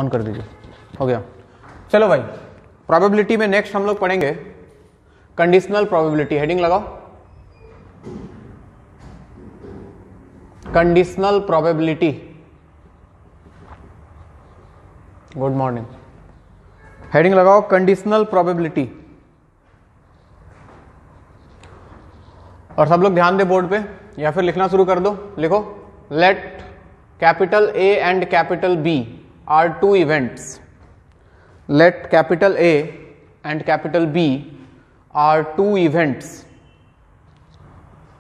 On कर दीजिए, हो गया। चलो भाई, प्रोबेबिलिटी में नेक्स्ट हम लोग पढ़ेंगे कंडीशनल प्रोबेबिलिटी। हेडिंग लगाओ, conditional probability. Good morning. Heading लगाओ कंडीशनल प्रोबेबिलिटी। और सब लोग ध्यान दे बोर्ड पे, या फिर लिखना शुरू कर दो। लिखो, let capital A and capital B are two events. Let capital A and capital B are two events,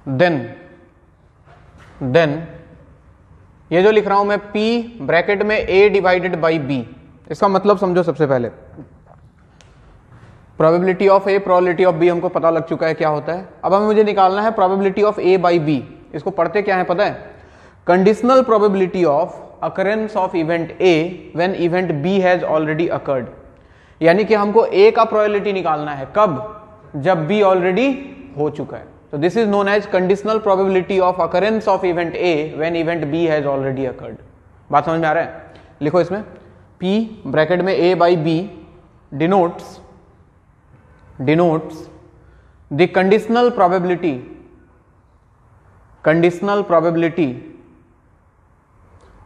then ये जो लिख रहा हूं मैं P ब्रैकेट में A डिवाइडेड बाई B, इसका मतलब समझो। सबसे पहले probability of A, probability of B हमको पता लग चुका है क्या होता है। अब हमें मुझे निकालना है probability of A by B। इसको पढ़ते क्या है पता है? Conditional probability of occurrence of event A when event B has already occurred. यानी कि हमको A का प्रोबेबिलिटी निकालना है कब? जब B ऑलरेडी हो चुका है। तो this is known as conditional probability of occurrence of event A when event B has already occurred. बात समझ में आ रहा है? लिखो इसमें P ब्रैकेट में A by B denotes the conditional probability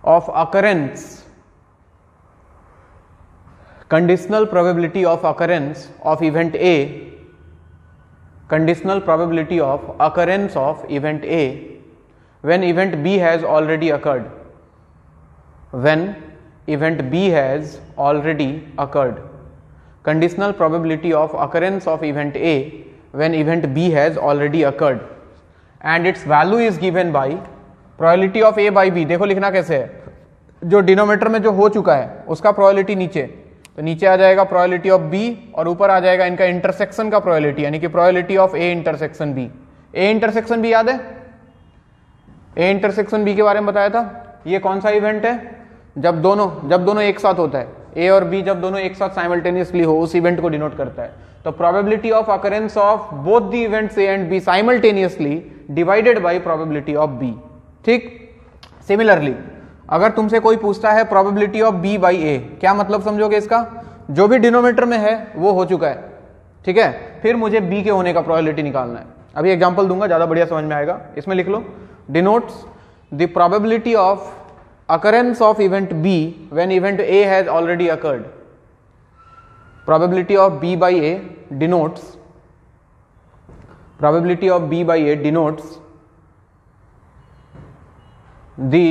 of occurrence of event A, conditional probability of occurrence of event A when event B has already occurred, when event B has already occurred. Conditional probability of occurrence of event A when event B has already occurred, and its value is given by probability of A by B। देखो लिखना कैसे है, जो denominator में जो हो चुका है उसका प्रोबेबिलिटी नीचे, तो नीचे आ जाएगा प्रोबेबिलिटी ऑफ B और ऊपर आ जाएगा इनका इंटरसेक्शन का प्रोबेबिलिटी, यानी कि probability of A intersection B। A intersection B याद है? A इंटरसेक्शन B के बारे में बताया था। ये कौन सा इवेंट है? जब दोनों एक साथ होता है, A और B जब दोनों एक साथ साइमल्टेनियसली हो, उस इवेंट को डिनोट करता है। तो probability of occurrence of both the events A and B simultaneously divided by probability of B। ठीक, सिमिलरली अगर तुमसे कोई पूछता है probability of B by A, क्या मतलब समझोगे इसका? जो भी डिनोमिनेटर में है वो हो चुका है, ठीक है, फिर मुझे B के होने का प्रोबेबिलिटी निकालना है। अभी एग्जांपल दूंगा, ज्यादा बढ़िया समझ में आएगा। इसमें लिख लो, denotes the probability of occurrence of event B when event A has already occurred. Probability of B by A denotes the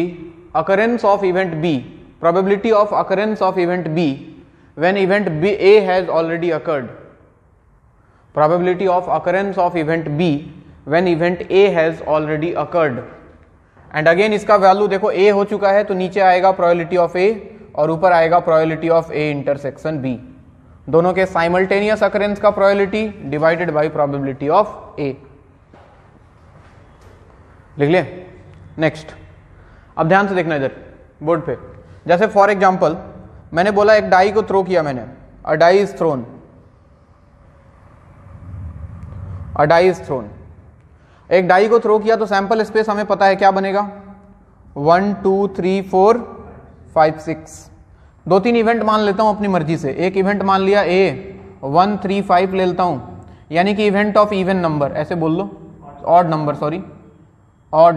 occurrence of event B, probability of occurrence of event B when event B A has already occurred. Probability of occurrence of event B when event A has already occurred. And again इसका value देखो, A हो चुका है तो नीचे आएगा probability of A और ऊपर आएगा probability of A intersection B। दोनों के साइमल्टेनियस अकरेंस का probability divided by probability of A। लिख लिया? नेक्स्ट, अब ध्यान से देखना इधर बोर्ड पे। जैसे फॉर एग्जांपल मैंने बोला एक डाई को थ्रो किया मैंने, अ डाई इज थ्रोन। एक डाई को थ्रो किया तो सैंपल स्पेस हमें पता है क्या बनेगा, 1 2 3 4 5 6। 2-3 इवेंट मान लेता हूं अपनी मर्जी से। एक इवेंट मान लिया A 1 3 5 ले लेता हूं, यानी कि इवेंट ऑफ इवन नंबर, ऐसे बोल लो, ऑड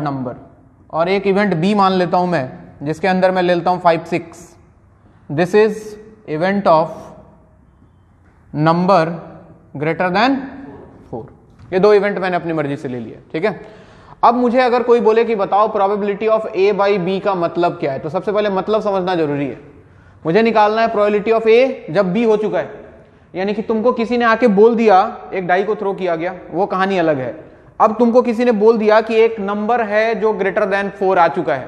नंबर। और एक इवेंट B मान लेता हूं मैं, जिसके अंदर मैं ले लेता हूं 5 6। This is event of number greater than 4। ये 2 इवेंट मैंने अपनी मर्जी से ले लिया, ठीक है। अब मुझे अगर कोई बोले कि बताओ probability of A by B का मतलब क्या है, तो सबसे पहले मतलब समझना जरूरी है। मुझे निकालना है प्रोबेबिलिटी ऑफ A जब B हो चुका है, यानी कि तुमको किसी ने आके बोल दिया, एक डाई को थ्रो किया गया, वो कहानी अलग है। अब तुमको किसी ने बोल दिया कि एक नंबर है जो ग्रेटर देन 4 आ चुका है।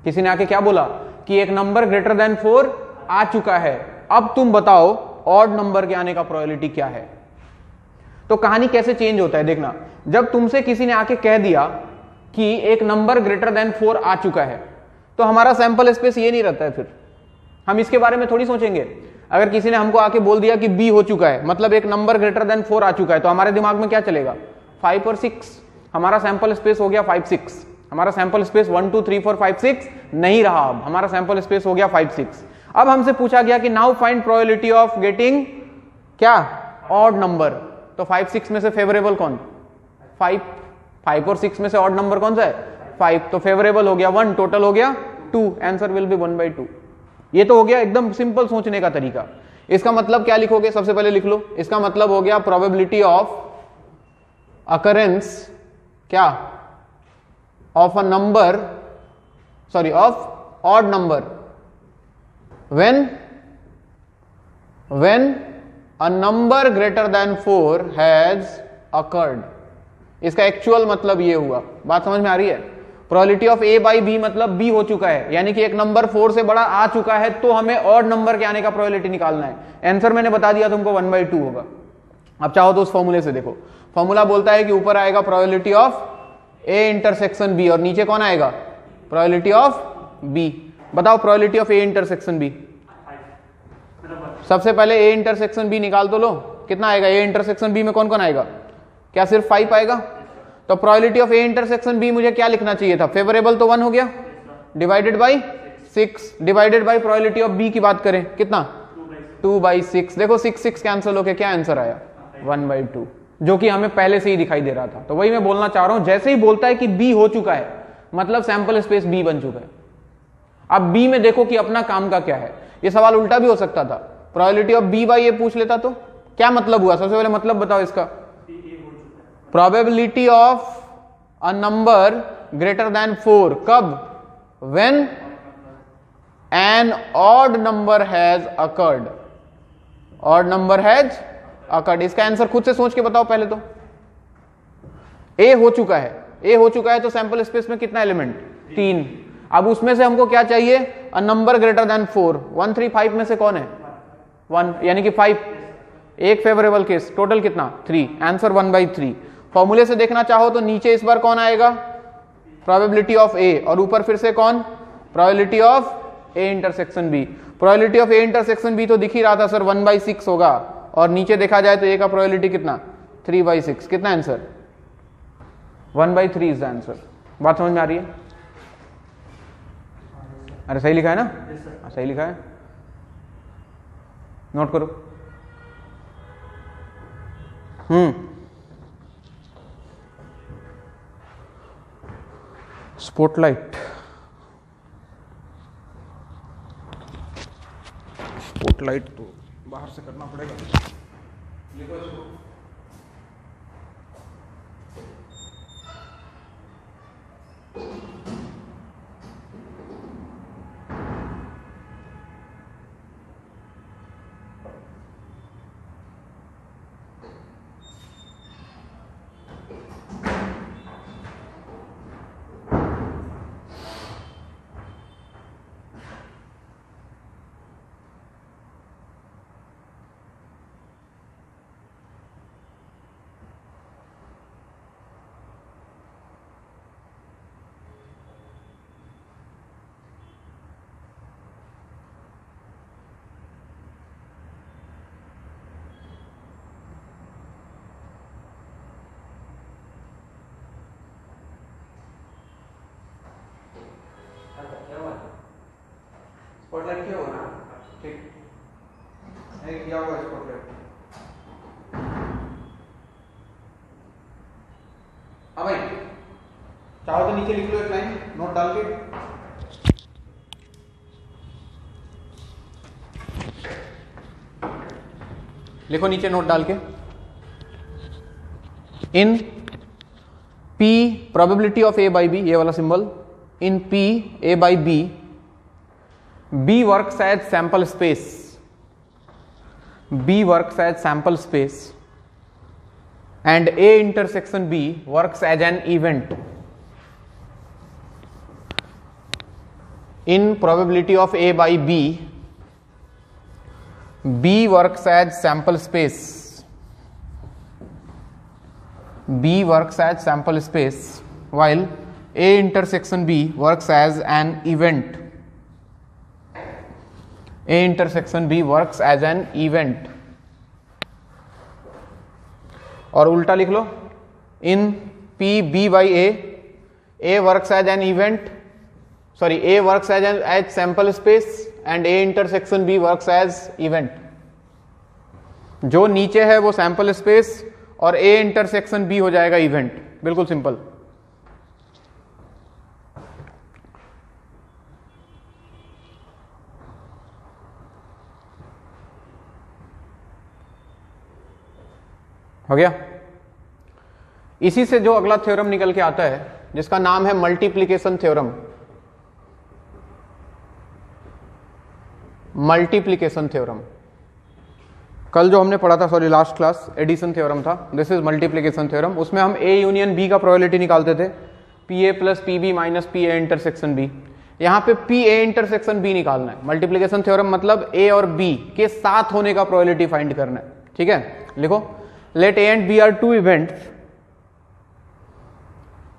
किसी ने आके क्या बोला कि एक नंबर ग्रेटर देन 4 आ चुका है। अब तुम बताओ ऑड नंबर के आने का प्रोबेबिलिटी क्या है। तो कहानी कैसे चेंज होता है देखना। जब तुमसे किसी ने आके कह दिया कि एक नंबर ग्रेटर देन 4 आ चुका है, तो हमारा सैंपल स्पेस ये नहीं रहता है। फिर हम इसके बारे में थोड़ी सोचेंगे। अगर किसी ने हमको आके बोल दिया कि B हो चुका है, मतलब एक नंबर ग्रेटर देन 4 आ चुका है, तो हमारे दिमाग में क्या चलेगा, 5 और 6। हमारा सैंपल स्पेस हो गया 5 6। हमारा सैंपल स्पेस 1 2 3 4 5 6 नहीं रहा, अब हमारा सैंपल स्पेस हो गया 5 6। अब हमसे पूछा गया कि now find probability of getting क्या ऑड नंबर, तो 5 6 में से फेवरेबल कौन, 5 5 और 6 में से ऑड नंबर कौन सा है 5, तो फेवरेबल हो गया 1, टोटल हो गया 2, आंसर विल बी 1/2। ये तो हो गया एकदम सिंपल सोचने का तरीका। इसका मतलब क्या लिखोगे, सबसे पहले लिख लो, इसका मतलब हो गया प्रोबेबिलिटी ऑफ अकरेंस क्या of a number, sorry of odd number when a number greater than 4 has occurred। इसका एक्चुअल मतलब ये हुआ, बात समझ में आ रही है। Probability of a by b मतलब b हो चुका है, यानी कि एक नंबर 4 से बड़ा आ चुका है, तो हमें ऑड नंबर के आने का प्रोबेबिलिटी निकालना है। आंसर मैंने बता दिया तुमको 1/2 होगा। अब चाहो तो उस फॉर्मूले से देखो, फॉर्मूला बोलता है कि ऊपर आएगा probability of a intersection b और नीचे कौन आएगा प्रोबेबिलिटी ऑफ b। बताओ probability of a intersection b, सबसे पहले a इंटरसेक्शन b निकाल तो लो, कितना आएगा a इंटरसेक्शन b में कौन कौन आएगा, क्या सिर्फ 5 आएगा। तो probability of a intersection b मुझे क्या लिखना चाहिए था, फेवरेबल तो 1 हो गया, divided by 6, divided by probability of b की बात करें कितना 2/6। देखो 6 6 कैंसिल होके क्या आंसर आया 1/2, जो कि हमें पहले से ही दिखाई दे रहा था। तो वही मैं बोलना चाह रहा हूं, जैसे ही बोलता है कि b हो चुका है मतलब सैंपल स्पेस b बन चुका है। अब b में देखो कि अपना काम का क्या है। ये सवाल उल्टा भी हो सकता था, probability of b by a पूछ लेता तो क्या मतलब हुआ, सबसे पहले मतलब बताओ इसका। Probability of a number greater than 4 कब, when an odd number has occurred, odd number has occurred. इसका आंसर खुद से सोच के बताओ पहले तो। a हो चुका है, a हो चुका है तो सैंपल स्पेस में कितना एलिमेंट 3। अब उसमें से हमको क्या चाहिए, अ नंबर ग्रेटर देन 4, 1 3 5 में से कौन है 1, यानी कि 5, एक फेवरेबल केस, टोटल कितना 3, आंसर 1/3। फॉर्मूले से देखना चाहो तो नीचे इस बार कौन आएगा प्रोबेबिलिटी ऑफ a और ऊपर फिर से कौन probability of a intersection b। Probability of a intersection b तो दिख ही रहा था सर 1/6 होगा, और नीचे देखा जाए तो a का प्रोबेबिलिटी कितना 3/6, कितना आंसर 1/3 इज द आंसर। बात समझ में आ रही है, अरे सही लिखा है ना, सही लिखा है, नोट करो। स्पॉटलाइट, स्पॉटलाइट तो बाहर से करना पड़ेगा। लिखो इसको। स्पॉटलाइट क्या होगा, ठीक है, क्या होगा स्पॉटलाइट। हाँ भाई, चाहो तो नीचे लिख लो एक लाइन नोट डाल के। लिखो नीचे नोट डाल के, इन P probability of A by B, ये वाला symbol, in P A by B, B works as sample space, B works as sample space and A intersection B works as an event in probability of A by B. B works as sample space, B works as sample space while A intersection B works as an event, A intersection B works as an event। और उल्टा लिख लो, इन P B by A, A works as an event, sorry, A works as sample space and A intersection B works as event. जो नीचे है वो sample space और A intersection B हो जाएगा इवेंट. बिल्कुल सिंपल. हो गया. इसी से जो अगला थ्योरम निकल के आता है जिसका नाम है मल्टीप्लिकेशन थ्योरम. मल्टीप्लिकेशन थ्योरम कल जो हमने पढ़ा था, sorry last class, addition theorem था. This is multiplication theorem. उसमें हम A यूनियन B का प्रोबेबिलिटी निकालते थे, PA plus PB minus PA intersection B. यहाँ पे PA इंटरसेक्शन B निकालना है. मल्टीप्लिकेशन थ्योरम मतलब A और B के साथ होने का प्रोबेबिलिटी फाइंड करना है. ठीक है, लिखो. Let A and B are two events.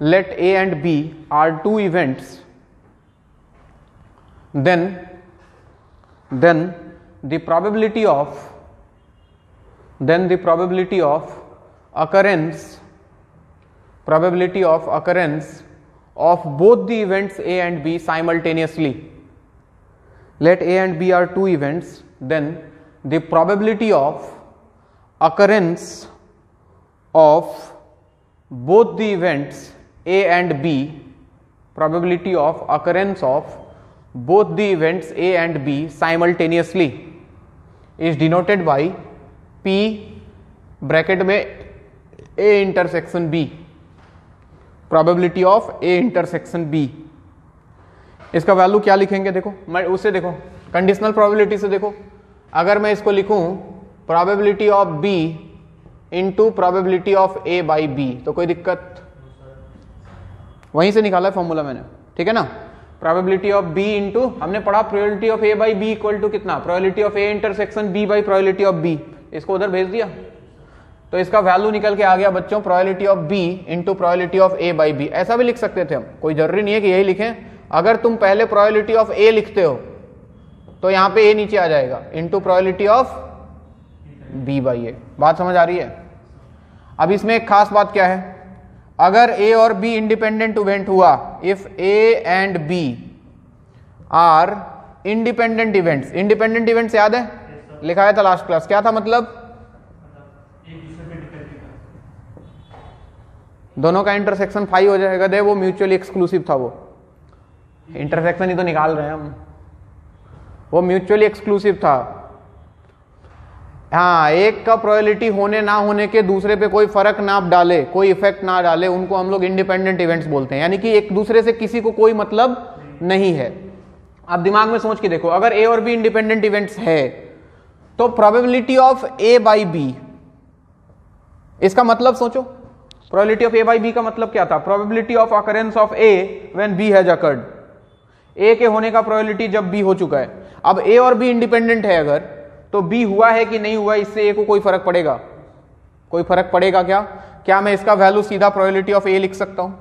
Let A and B are two events, then the probability of occurrence of both the events A and B simultaneously. Let A and B are two events, then the probability of occurrence of both the events A and B, probability of occurrence of both the events A and B simultaneously is denoted by P bracket में A intersection B, probability of A intersection B. इसका value क्या लिखेंगे देखो, मैं उससे देखो conditional probability से देखो. अगर मैं इसको लिखूं probability of B into probability of A by B तो कोई दिक्कत, वहीं से निकाला है फॉर्मूला मैंने. ठीक है ना. प्रोबेबिलिटी ऑफ B इंटू, हमने पढ़ा probability of A by B equal to कितना, probability of A intersection B by probability of B. इसको उधर भेज दिया तो इसका वैल्यू निकल के आ गया बच्चों, probability of B into probability of A by B. ऐसा भी लिख सकते थे हम, कोई जरूरी नहीं है कि यही लिखें. अगर तुम पहले प्रोबेबिलिटी ऑफ A लिखते हो तो यहाँ पे A नीचे आ जाएगा into probability of B by A. बात समझ आ रही है. अब इसमें एक खास बात क्या है, अगर A और B इंडिपेंडेंट इवेंट हुआ, if A and B are independent events. Independent events याद है, लिखाया था लास्ट क्लास. क्या था मतलब, दोनों का इंटरसेक्शन 5 हो जाएगा. दे वो म्यूचुअली एक्सक्लूसिव था. वो इंटरसेक्शन ही तो निकाल रहे हैं हम, वो म्यूचुअली एक्सक्लूसिव था. हाँ, एक का प्रोबेबिलिटी होने ना होने के दूसरे पे कोई फर्क ना डाले, कोई इफेक्ट ना डाले, उनको हम लोग इंडिपेंडेंट इवेंट्स बोलते हैं. यानी कि एक दूसरे से किसी को कोई मतलब नहीं है. आप दिमाग में सोच के देखो, अगर A और B इंडिपेंडेंट इवेंट्स है तो probability of A by B, इसका मतलब सोचो, probability of A by B का मतलब क्या था, probability of occurrence of A when B has occurred. A के होने का प्रोबेबिलिटी जब B हो चुका है. अब A और B इंडिपेंडेंट है अगर, तो B हुआ है कि नहीं हुआ, इससे A को कोई फर्क पड़ेगा, कोई फर्क पड़ेगा क्या? क्या मैं इसका वैल्यू सीधा प्रोबेबिलिटी ऑफ A लिख सकता हूं?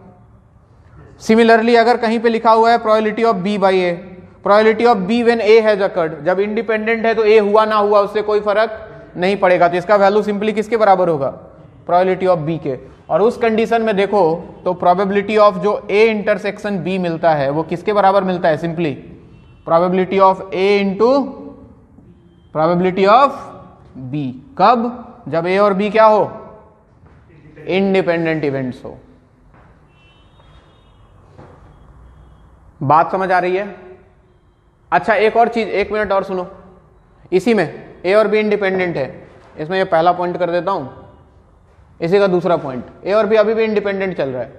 सिमिलरली अगर कहीं पे लिखा हुआ है probability of B by A, probability of B when A has occurred, जब इंडिपेंडेंट है तो A हुआ ना हुआ उससे कोई फर्क नहीं पड़ेगा. तो इसका वैल्यू सिंपली किसके बराबर होगा, प्रोबेबिलिटी ऑफ B के. और उस कंडीशन में देखो तो प्रोबेबिलिटी ऑफ जो A इंटरसेक्शन B मिलता है वो किसके बराबर मिलता है, simply probability of A into probability of B. कब, जब A और B क्या हो, इंडिपेंडेंट इवेंट्स हो. बात समझ आ रही है? अच्छा एक और चीज, एक मिनट और सुनो. इसी में A और B इंडिपेंडेंट है, इसमें ये पहला पॉइंट कर देता हूं, इसी का दूसरा पॉइंट. A और B अभी भी इंडिपेंडेंट चल रहा है.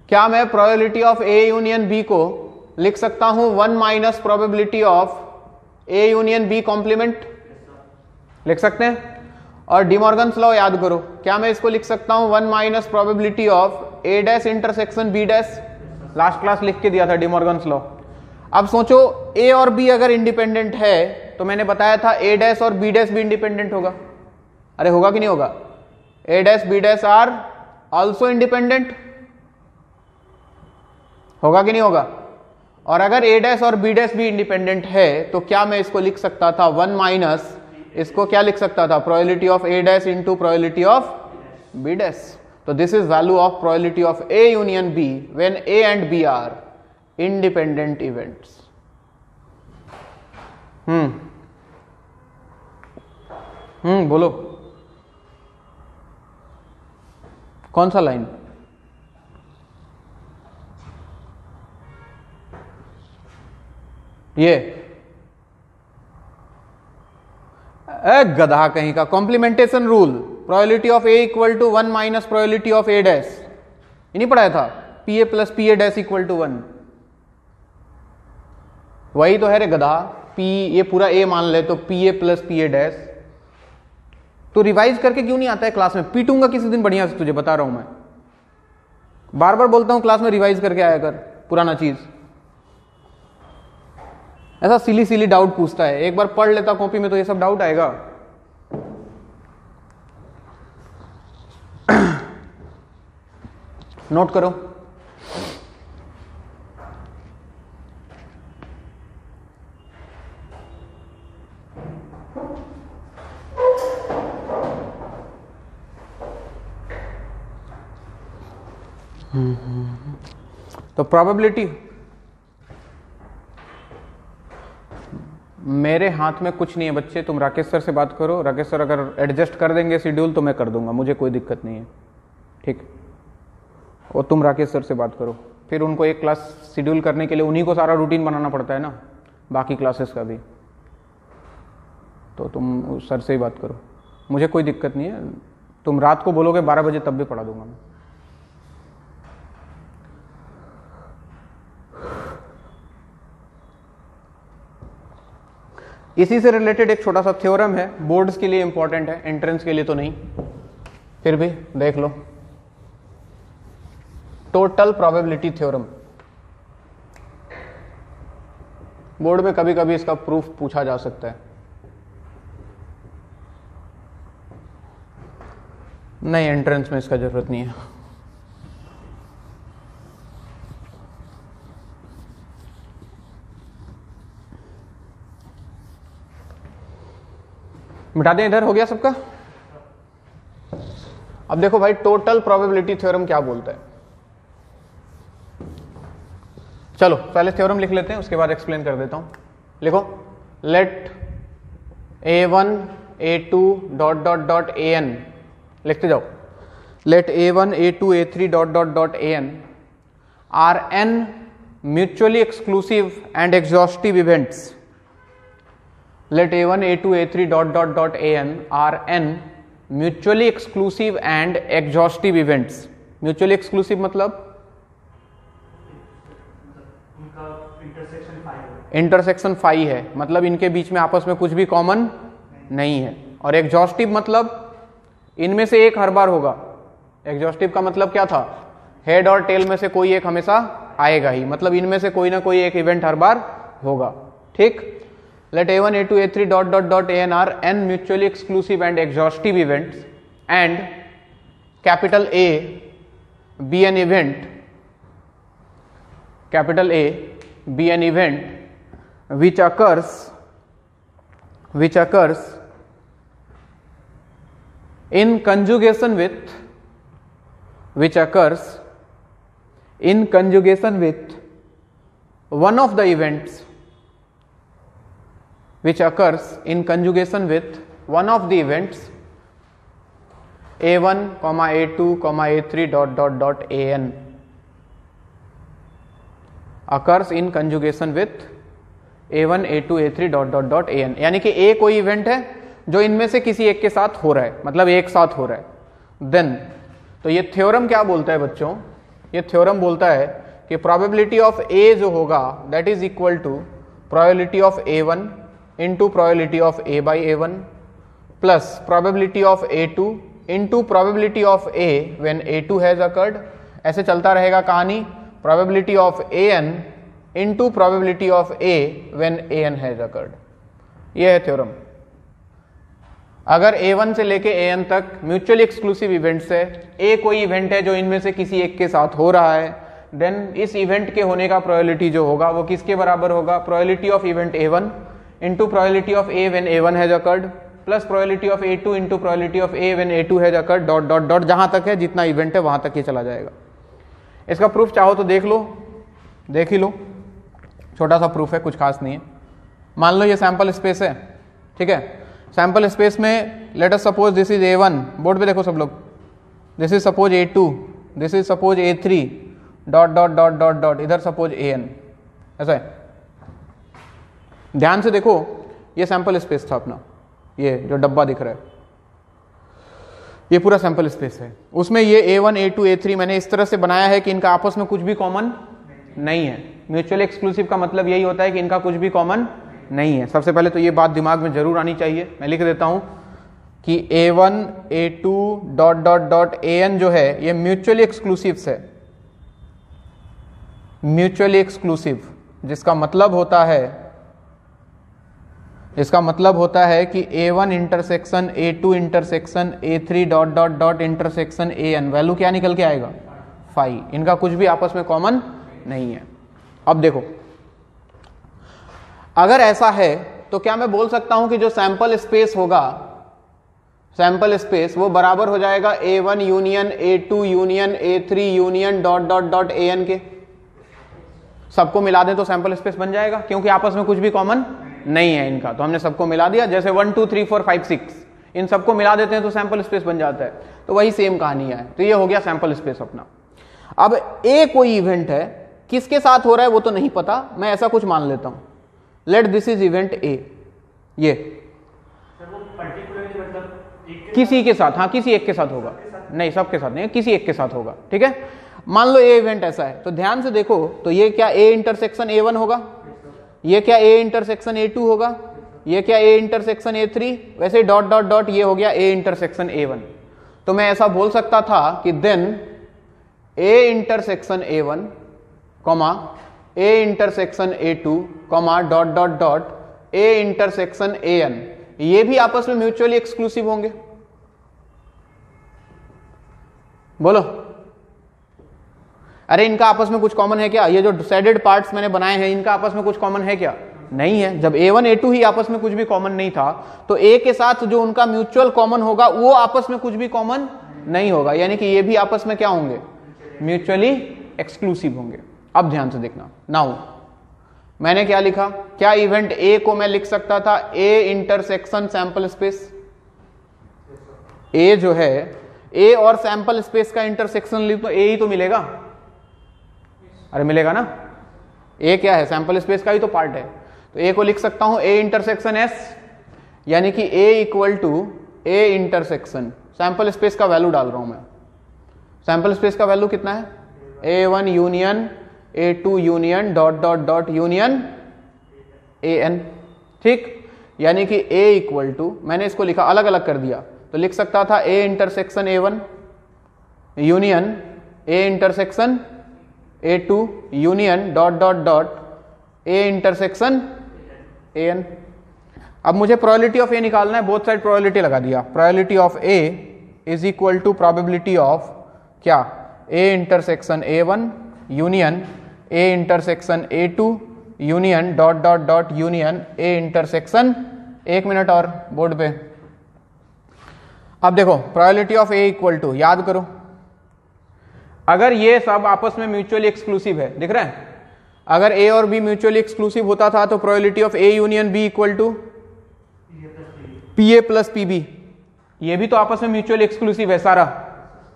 क्या मैं probability of A union B को लिख सकता हूं 1 minus probability of A union B complement, लिख सकते हैं. और डिमॉर्गन्स लॉ याद करो, क्या मैं इसको लिख सकता हूं 1 minus probability of A dash intersection B dash, last class लिख के दिया था डिमॉर्गन्स लॉ. अब सोचो A और B अगर इंडिपेंडेंट है तो मैंने बताया था A डैश और B डैश भी इंडिपेंडेंट होगा. अरे होगा कि नहीं होगा, A dash B dash are also independent, होगा कि नहीं होगा. और अगर A डैश और B डैश भी इंडिपेंडेंट है तो क्या मैं इसको लिख सकता था 1 माइनस, इसको क्या लिख सकता था, probability of A dash into probability of B dash. तो this is value of probability of A union B when A and B are independent events. बोलो कौन सा लाइन? ये गधा कहीं का, complementation rule, probability of A equal to 1 minus probability of A dash, ये नहीं पढ़ाया था? P A plus P A dash equal to 1, वही तो है रे गधा। पी, ये पूरा ए मान ले तो P A plus P A dash. तो रिवाइज करके क्यों नहीं आता है क्लास में? पीटूंगा किसी दिन बढ़िया से, तुझे बता रहा हूं मैं, बार बार बोलता हूं क्लास में रिवाइज करके आया कर पुराना चीज। ऐसा सिली सिली डाउट पूछता है, एक बार पढ़ लेता कॉपी में तो ये सब डाउट आएगा। नोट करो। तो प्रोबेबिलिटी, मेरे हाथ में कुछ नहीं है बच्चे, तुम राकेश सर से बात करो। राकेश सर अगर एडजस्ट कर देंगे शेड्यूल तो मैं कर दूंगा, मुझे कोई दिक्कत नहीं है, ठीक। और तुम राकेश सर से बात करो, फिर उनको एक क्लास शेड्यूल करने के लिए उन्हीं को सारा रूटीन बनाना पड़ता है ना, बाकी क्लासेस का भी। तो तुम सर से ही बात करो, मुझे कोई दिक्कत नहीं है। तुम रात को बोलोगे 12 बजे तब भी पढ़ा दूंगा मैं। इसी से रिलेटेड एक छोटा सा थ्योरम है, बोर्ड्स के लिए इंपॉर्टेंट है, एंट्रेंस के लिए तो नहीं, फिर भी देख लो। टोटल प्रोबेबिलिटी थ्योरम, बोर्ड में कभी कभी इसका प्रूफ पूछा जा सकता है। नहीं, एंट्रेंस में इसका जरूरत नहीं है। मिटा दें, इधर हो गया सबका। अब देखो भाई, टोटल प्रोबेबिलिटी थ्योरम क्या बोलता है। चलो पहले थ्योरम लिख लेते हैं, उसके बाद एक्सप्लेन कर देता हूं। लिखो, let a1 a2 dot dot dot an, लिखते जाओ। Let a1 a2 a3 dot dot dot an are n mutually exclusive and exhaustive events. Let a1 a2 a3 dot dot dot an are n mutually exclusive and exhaustive events. Mutually exclusive मतलब intersection phi है, मतलब इनके बीच में आपस में कुछ भी common नहीं है। और एग्जॉस्टिव मतलब इनमें से एक हर बार होगा। एग्जॉस्टिव का मतलब क्या था? हेड और टेल में से कोई एक हमेशा आएगा ही, मतलब इनमें से कोई ना कोई एक इवेंट हर बार होगा, ठीक। Let a1 a2 a3 dot dot dot an are n mutually exclusive and exhaustive events, and capital A be an event, capital A be an event which occurs in conjugation with one of the events which occurs in conjugation with one of the events a1, a2, a3 dot dot dot an occurs in conjugation with a1, a2, a3 dot dot dot an। यानी कि a कोई event है जो इनमें से किसी एक के साथ हो रहा है, मतलब एक साथ हो रहा है। देन तो ये थ्योरम क्या बोलता है बच्चों? ये थ्योरम बोलता है कि प्रोबेबिलिटी ऑफ a जो होगा that is equal to probability of a1 into probability of a by a1 plus probability of a2 into probability of a when a2 has occurred। ऐसे चलता रहेगा कहानी, probability of an into probability of a when an has occurred। यह है theorem. अगर a1 से लेके an तक म्यूचुअली एक्सक्लूसिव इवेंट्स है, a कोई इवेंट है जो इनमें से किसी एक के साथ हो रहा है, देन इस इवेंट के होने का प्रोबेबिलिटी जो होगा वो किसके बराबर होगा? Probability of event a1 into probability of a when a1 has occurred plus probability of a2 into probability of a when a2 has occurred dot dot dot, जहां तक है जितना इवेंट है वहां तक ये चला जाएगा। इसका प्रूफ चाहो तो देख लो, देख ही लो। छोटा सा प्रूफ है, कुछ खास नहीं है। मान लो ये सैंपल स्पेस है, ठीक है। सैंपल स्पेस में let us suppose this is A1, board पे देखो सब लोग, this is suppose A2, this is suppose A3 dot dot dot dot dot, इधर सपोज AN, ऐसा है। ध्यान से देखो, ये सैंपल स्पेस था अपना, ये जो डब्बा दिख रहा है ये पूरा सैंपल स्पेस है। उसमें ये A1 A2 A3 मैंने इस तरह से बनाया है कि इनका आपस में कुछ भी कॉमन नहीं है। म्यूचुअली एक्सक्लूसिव का मतलब यही होता है कि इनका कुछ भी कॉमन नहीं है। सबसे पहले तो ये बात दिमाग में जरूर आनी चाहिए। मैं लिख देता हूं कि A1 A2 dot dot dot AN जो है ये म्यूचुअली एक्सक्लूसिव है, म्यूचुअली एक्सक्लूसिव, जिसका मतलब होता है कि A1 intersection A2 intersection A3 dot dot dot intersection AN, value क्या निकल के आएगा, फाई। इनका कुछ भी आपस में कॉमन नहीं है। अब देखो, अगर ऐसा है तो क्या मैं बोल सकता हूं कि जो सैंपल स्पेस होगा, सैंपल स्पेस वो बराबर हो जाएगा A1 union A2 union A3 union dot dot dot AN के। सबको मिला दें तो सैंपल स्पेस बन जाएगा, क्योंकि आपस में कुछ भी कॉमन नहीं है इनका। तो हमने सबको मिला दिया, जैसे 1 2 3 4 5 6 इन सबको मिला देते हैं तो सैंपल स्पेस बन जाता है। तो वही सेम कहानी है। तो ये हो गया सैंपल स्पेस अपना। अब ए कोई इवेंट है, किसके साथ हो रहा है वो तो नहीं पता, मैं ऐसा कुछ मान लेता हूं, let this is event A. ये किसी के साथ, हाँ किसी एक के साथ होगा, नहीं सबके साथ नहीं, किसी एक के साथ होगा, ठीक है। मान लो ए इवेंट ऐसा है, तो ध्यान से देखो, तो ये क्या ए इंटरसेक्शन A1 होगा, ये क्या ए इंटरसेक्शन A2 होगा, ये क्या ए इंटरसेक्शन A3, वैसे डॉट डॉट डॉट ये हो गया ए इंटरसेक्शन A1। तो मैं ऐसा बोल सकता था कि then A intersection A1 comma A intersection A2 comma dot dot dot A intersection AN, ये भी आपस में म्यूचुअली एक्सक्लूसिव होंगे। बोलो, अरे इनका आपस में कुछ कॉमन है क्या? ये जो शेडेड पार्ट्स मैंने बनाए हैं इनका आपस में कुछ कॉमन है क्या? नहीं है। जब A1 A2 ही आपस में कुछ भी कॉमन नहीं था, तो A के साथ जो उनका म्यूचुअल कॉमन होगा वो आपस में कुछ भी कॉमन नहीं होगा, यानी कि ये भी आपस में क्या होंगे, म्यूचुअली एक्सक्लूसिव होंगे। अब ध्यान से देखना, नाउ मैंने क्या लिखा, क्या इवेंट A को मैं लिख सकता था A intersection sample space. A जो है, A और सैंपल स्पेस का इंटरसेक्शन लिख तो A ही तो मिलेगा, अरे मिलेगा ना। A क्या है, सैंपल स्पेस का ही तो पार्ट है। तो A को लिख सकता हूं A इंटरसेक्शन S, यानी कि A equal to A intersection, sample space का वैल्यू डाल रहा हूं मैं। सैंपल स्पेस का वैल्यू कितना है, A1 union A2 union dot dot dot union AN, ठीक। यानी कि A इक्वल टू, मैंने इसको लिखा अलग अलग कर दिया, तो लिख सकता था A intersection A1 union A intersection A2 union dot dot dot A intersection AN। अब मुझे प्रोबेबिलिटी ऑफ A निकालना है, बोथ साइड प्रोबेबिलिटी लगा दिया। Probability of A is equal to probability of क्या, A intersection A1 union A intersection A2 union dot dot dot union A intersection, एक minute और board पे। अब देखो probability of A equal to, याद करो, अगर ये सब आपस में म्यूचुअली एक्सक्लूसिव है, दिख रहा है, अगर A और B म्यूचुअली एक्सक्लूसिव होता था तो probability of A union B equal to PA plus PB, ये भी तो आपस में म्यूचुअली एक्सक्लूसिव है सारा,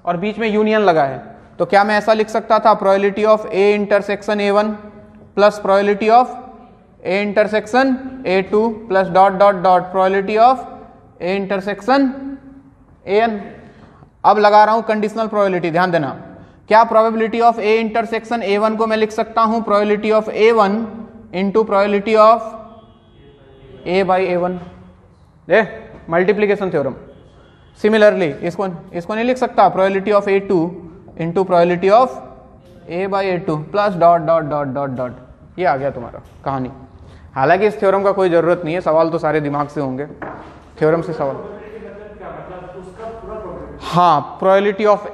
और बीच में यूनियन लगा है। तो क्या मैं ऐसा लिख सकता था, probability of A intersection A1 plus probability of A intersection A2 plus dot dot dot probability of A intersection AN। अब लगा रहा हूं कंडीशनल प्रोबेबिलिटी, ध्यान देना। क्या probability of A intersection A1 को मैं लिख सकता हूं probability of A1 into probability of A by A1, they multiplication theorem. Similarly इसको नहीं लिख सकता, probability of A2 into probability of A by A2 plus dot dot dot dot dot, ये आ गया तुम्हारा कहानी। हालांकि इस थ्योरम का कोई जरूरत नहीं है, सवाल तो सारे दिमाग से होंगे, थ्योरम से सवाल। हाँ, प्रोबेबिलिटी ऑफ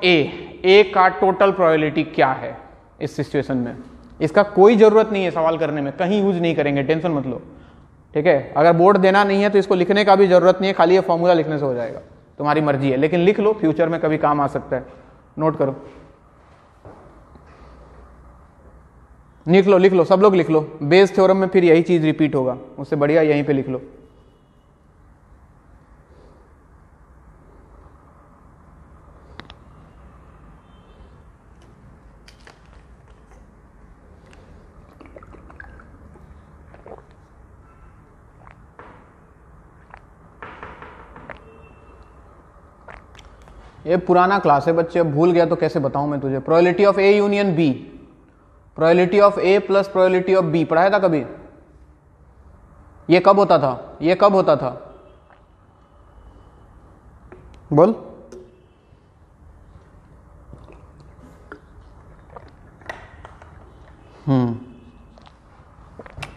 A का टोटल प्रोबेबिलिटी क्या है इस सिचुएशन में, इसका कोई जरूरत नहीं है सवाल करने में, कहीं यूज नहीं करेंगे, टेंशन मत लो, ठीक है। अगर बोर्ड देना नहीं है तो इसको लिखने का भी जरूरत नहीं है, खाली ये फॉर्मूला लिखने से हो जाएगा, तुम्हारी मर्जी है, लेकिन लिख लो, फ्यूचर में कभी काम आ सकता है, नोट करो। लिख लो सब लोग लिख लो, बेस थ्योरम में फिर यही चीज रिपीट होगा, उससे बढ़िया यहीं पे लिख लो। ये पुराना क्लास है बच्चे, अब भूल गया तो कैसे बताऊं मैं तुझे। Probability of A union B, probability of A plus probability of B पढ़ाया था कभी? ये कब होता था, ये कब होता था बोल?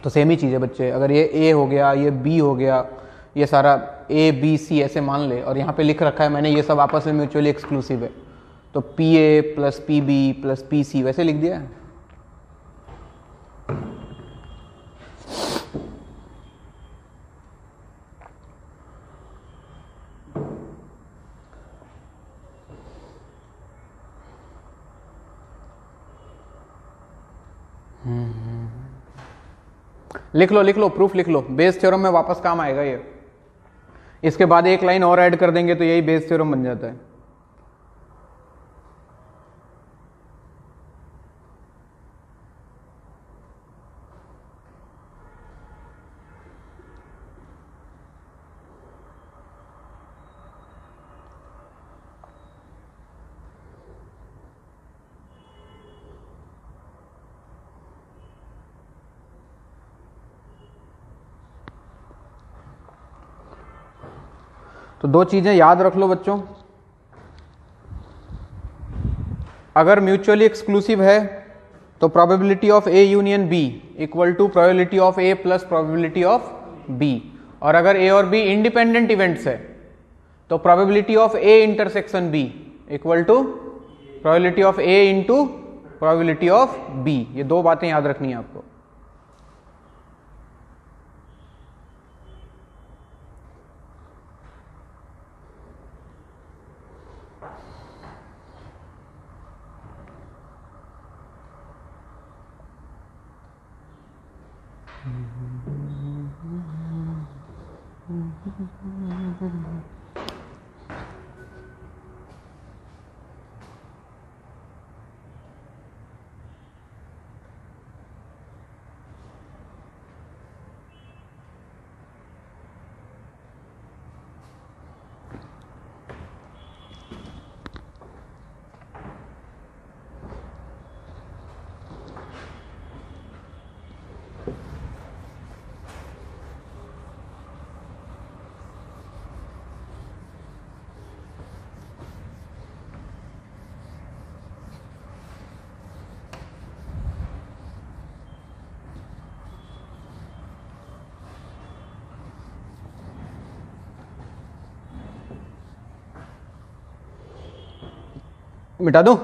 तो सेम ही चीज है बच्चे, अगर ये ए हो गया, ये बी हो गया, ये सारा ए बी सी ऐसे मान ले, और यहाँ पे लिख रखा है मैंने ये सब आपस में म्यूचुअली एक्सक्लूसिव है, तो P A plus P B plus P C वैसे लिख दिया है। लिख लो प्रूफ लिख लो, बेस थ्योरम में वापस काम आएगा ये। इसके बाद एक लाइन और ऐड कर देंगे तो यही बेस थ्योरम बन जाता है। तो दो चीजें याद रख लो बच्चों, अगर म्यूचुअली एक्सक्लूसिव है तो probability of A union B equal to probability of A plus probability of B, और अगर ए और बी इंडिपेंडेंट इवेंट्स है तो probability of A intersection B equal to probability of A into probability of B. ये दो बातें याद रखनी है आपको। मिटा दूं?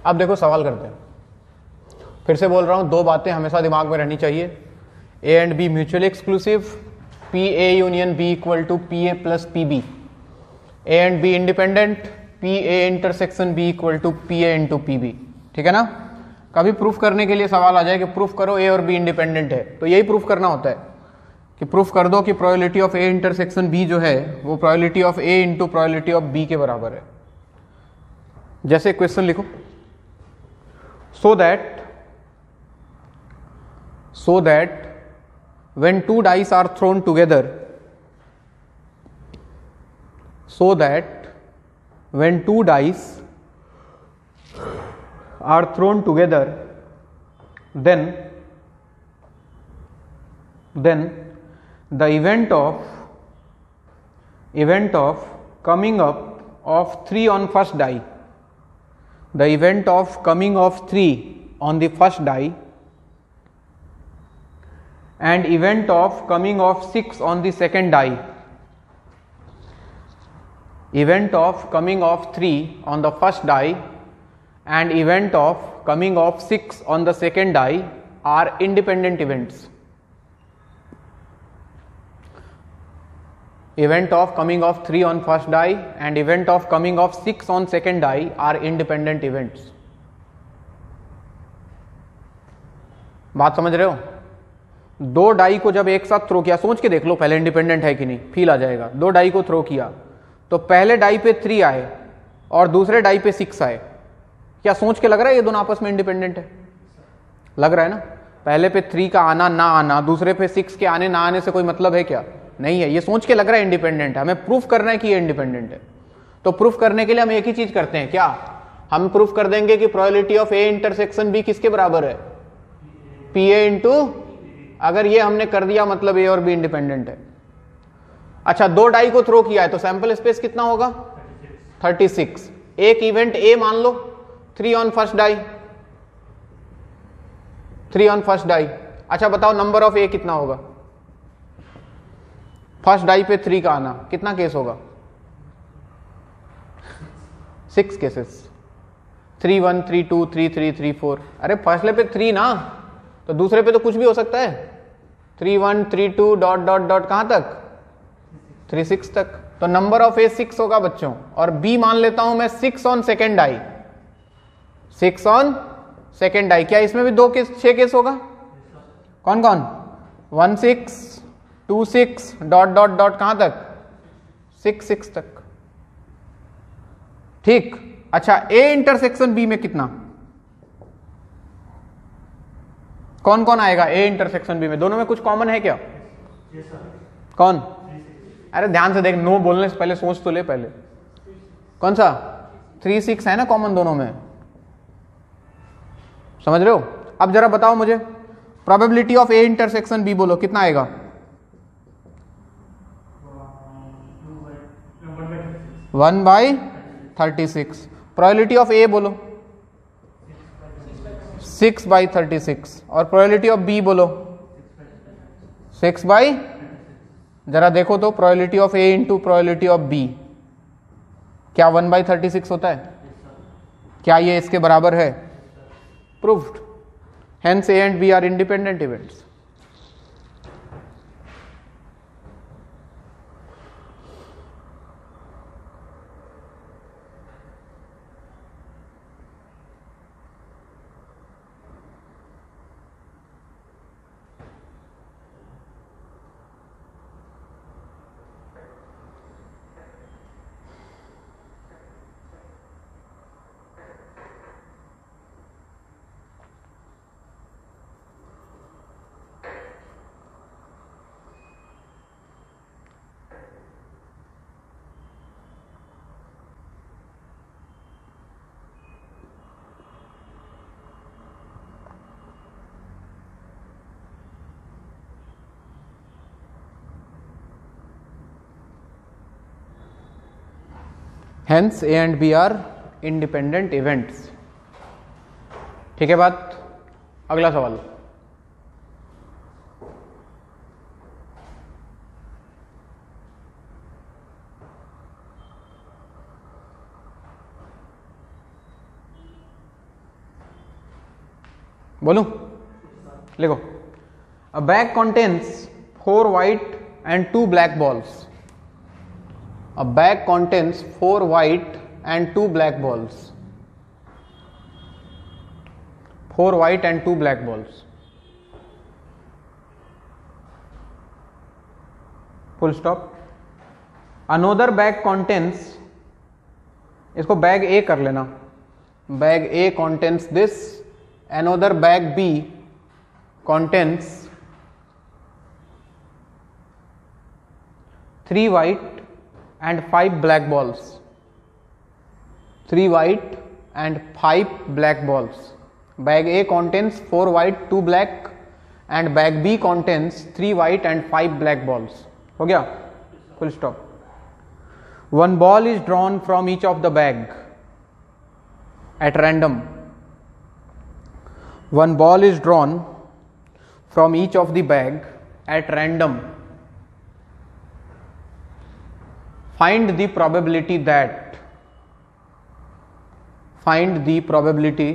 अब देखो सवाल करते हैं। फिर से बोल रहा हूं, दो बातें हमेशा दिमाग में रहनी चाहिए, A and B mutually exclusive, P A union B equal to P A plus P B, A and B independent, P A intersection B equal to P A into P B. ठीक है ना? कभी proof करने के लिए सवाल आ जाए कि प्रूफ करो ए और बी इंडिपेंडेंट है, तो यही प्रूफ करना होता है कि प्रूफ कर दो कि probability of A intersection B जो है वो probability of A into probability of B के बराबर है। जैसे क्वेश्चन लिखो, so that when two dice are thrown together, so that when two dice are thrown together, then the event of coming up of 3 on first die, the event of coming of 3 on the first die and event of coming of 6 on the second die event of coming of 3 on the first die and event of coming of 6 on the second die are independent events. Event of coming of 3 on first die and event of coming of 6 on second die are independent events. बात समझ रहे हो? दो die को जब एक साथ throw किया, सोच के देख लो पहले इंडिपेंडेंट है कि नहीं, फील आ जाएगा। दो डाई को थ्रो किया तो पहले डाई पे 3 आए और दूसरे डाई पे 6 आए, क्या सोच के लग रहा है ये दोनों आपस में इंडिपेंडेंट है? लग रहा है ना? पहले पे 3 का आना ना आना, दूसरे पे 6 के आने ना आने से कोई मतलब है क्या? नहीं है। ये सोच के लग रहा है इंडिपेंडेंट है, हमें प्रूफ करना है कि ये इंडिपेंडेंट है। तो प्रूफ करने के लिए हम एक ही चीज करते हैं, क्या हम प्रूफ कर देंगे कि probability of A intersection B किसके बराबर है? पी ए इंटू, अगर ये हमने कर दिया मतलब ए और बी इंडिपेंडेंट है। अच्छा, दो डाई को थ्रो किया है तो सैंपल स्पेस कितना होगा? 36। एक इवेंट ए मान लो 3 on first die, 3 on first die. अच्छा बताओ नंबर ऑफ ए कितना होगा? फर्स्ट डाई पे 3 का आना, कितना केस होगा? 6 केसेस, 3 1 3 2 3 3 3 4। अरे फर्स्ट पे 3 ना, तो दूसरे पे तो कुछ भी हो सकता है। 3 1 3 2 डॉट डॉट डॉट कहां तक? 3 6 तक। तो नंबर ऑफ ए 6 होगा बच्चों, और बी मान लेता हूं मैं 6 on second die, 6 on second die. क्या इसमें भी 2 केस 6 केस होगा? कौन कौन? 1 6 2 6 डॉट डॉट डॉट कहां तक? 6 6 तक। ठीक। अच्छा, ए इंटरसेक्शन बी में कितना, कौन कौन आएगा ए इंटरसेक्शन बी में? दोनों में कुछ कॉमन है क्या? कौन? अरे ध्यान से देख, नो बोलने से पहले सोच तो ले पहले। कौन सा? 3 6 है ना कॉमन दोनों में, समझ रहे हो? अब जरा बताओ मुझे probability of A intersection B बोलो, कितना आएगा? 1/36। प्रोबेबिलिटी ऑफ ए बोलो 6/36, और प्रोबेबिलिटी ऑफ बी बोलो 6 बाई, जरा देखो तो probability of A into probability of B, क्या 1/36 होता है? क्या ये इसके बराबर है? Proved. Hence A and B are independent events. Hence A and B are independent events। ठीक है बात? अगला सवाल। बोलूं? लिखो। A bag contains 4 white and 2 black balls। A bag contains 4 white and 2 black balls. 4 white and 2 black balls. Full stop. Another bag contains, इसको bag A कर लेना, bag A contains this, another bag B contains 3 white and 5 black balls, 3 white and 5 black balls. Bag A contains 4 white 2 black and bag B contains 3 white and 5 black balls. हो गया? Full stop. One ball is drawn from each of the bag at random. One ball is drawn from each of the bag at random find the probability that, find the probability,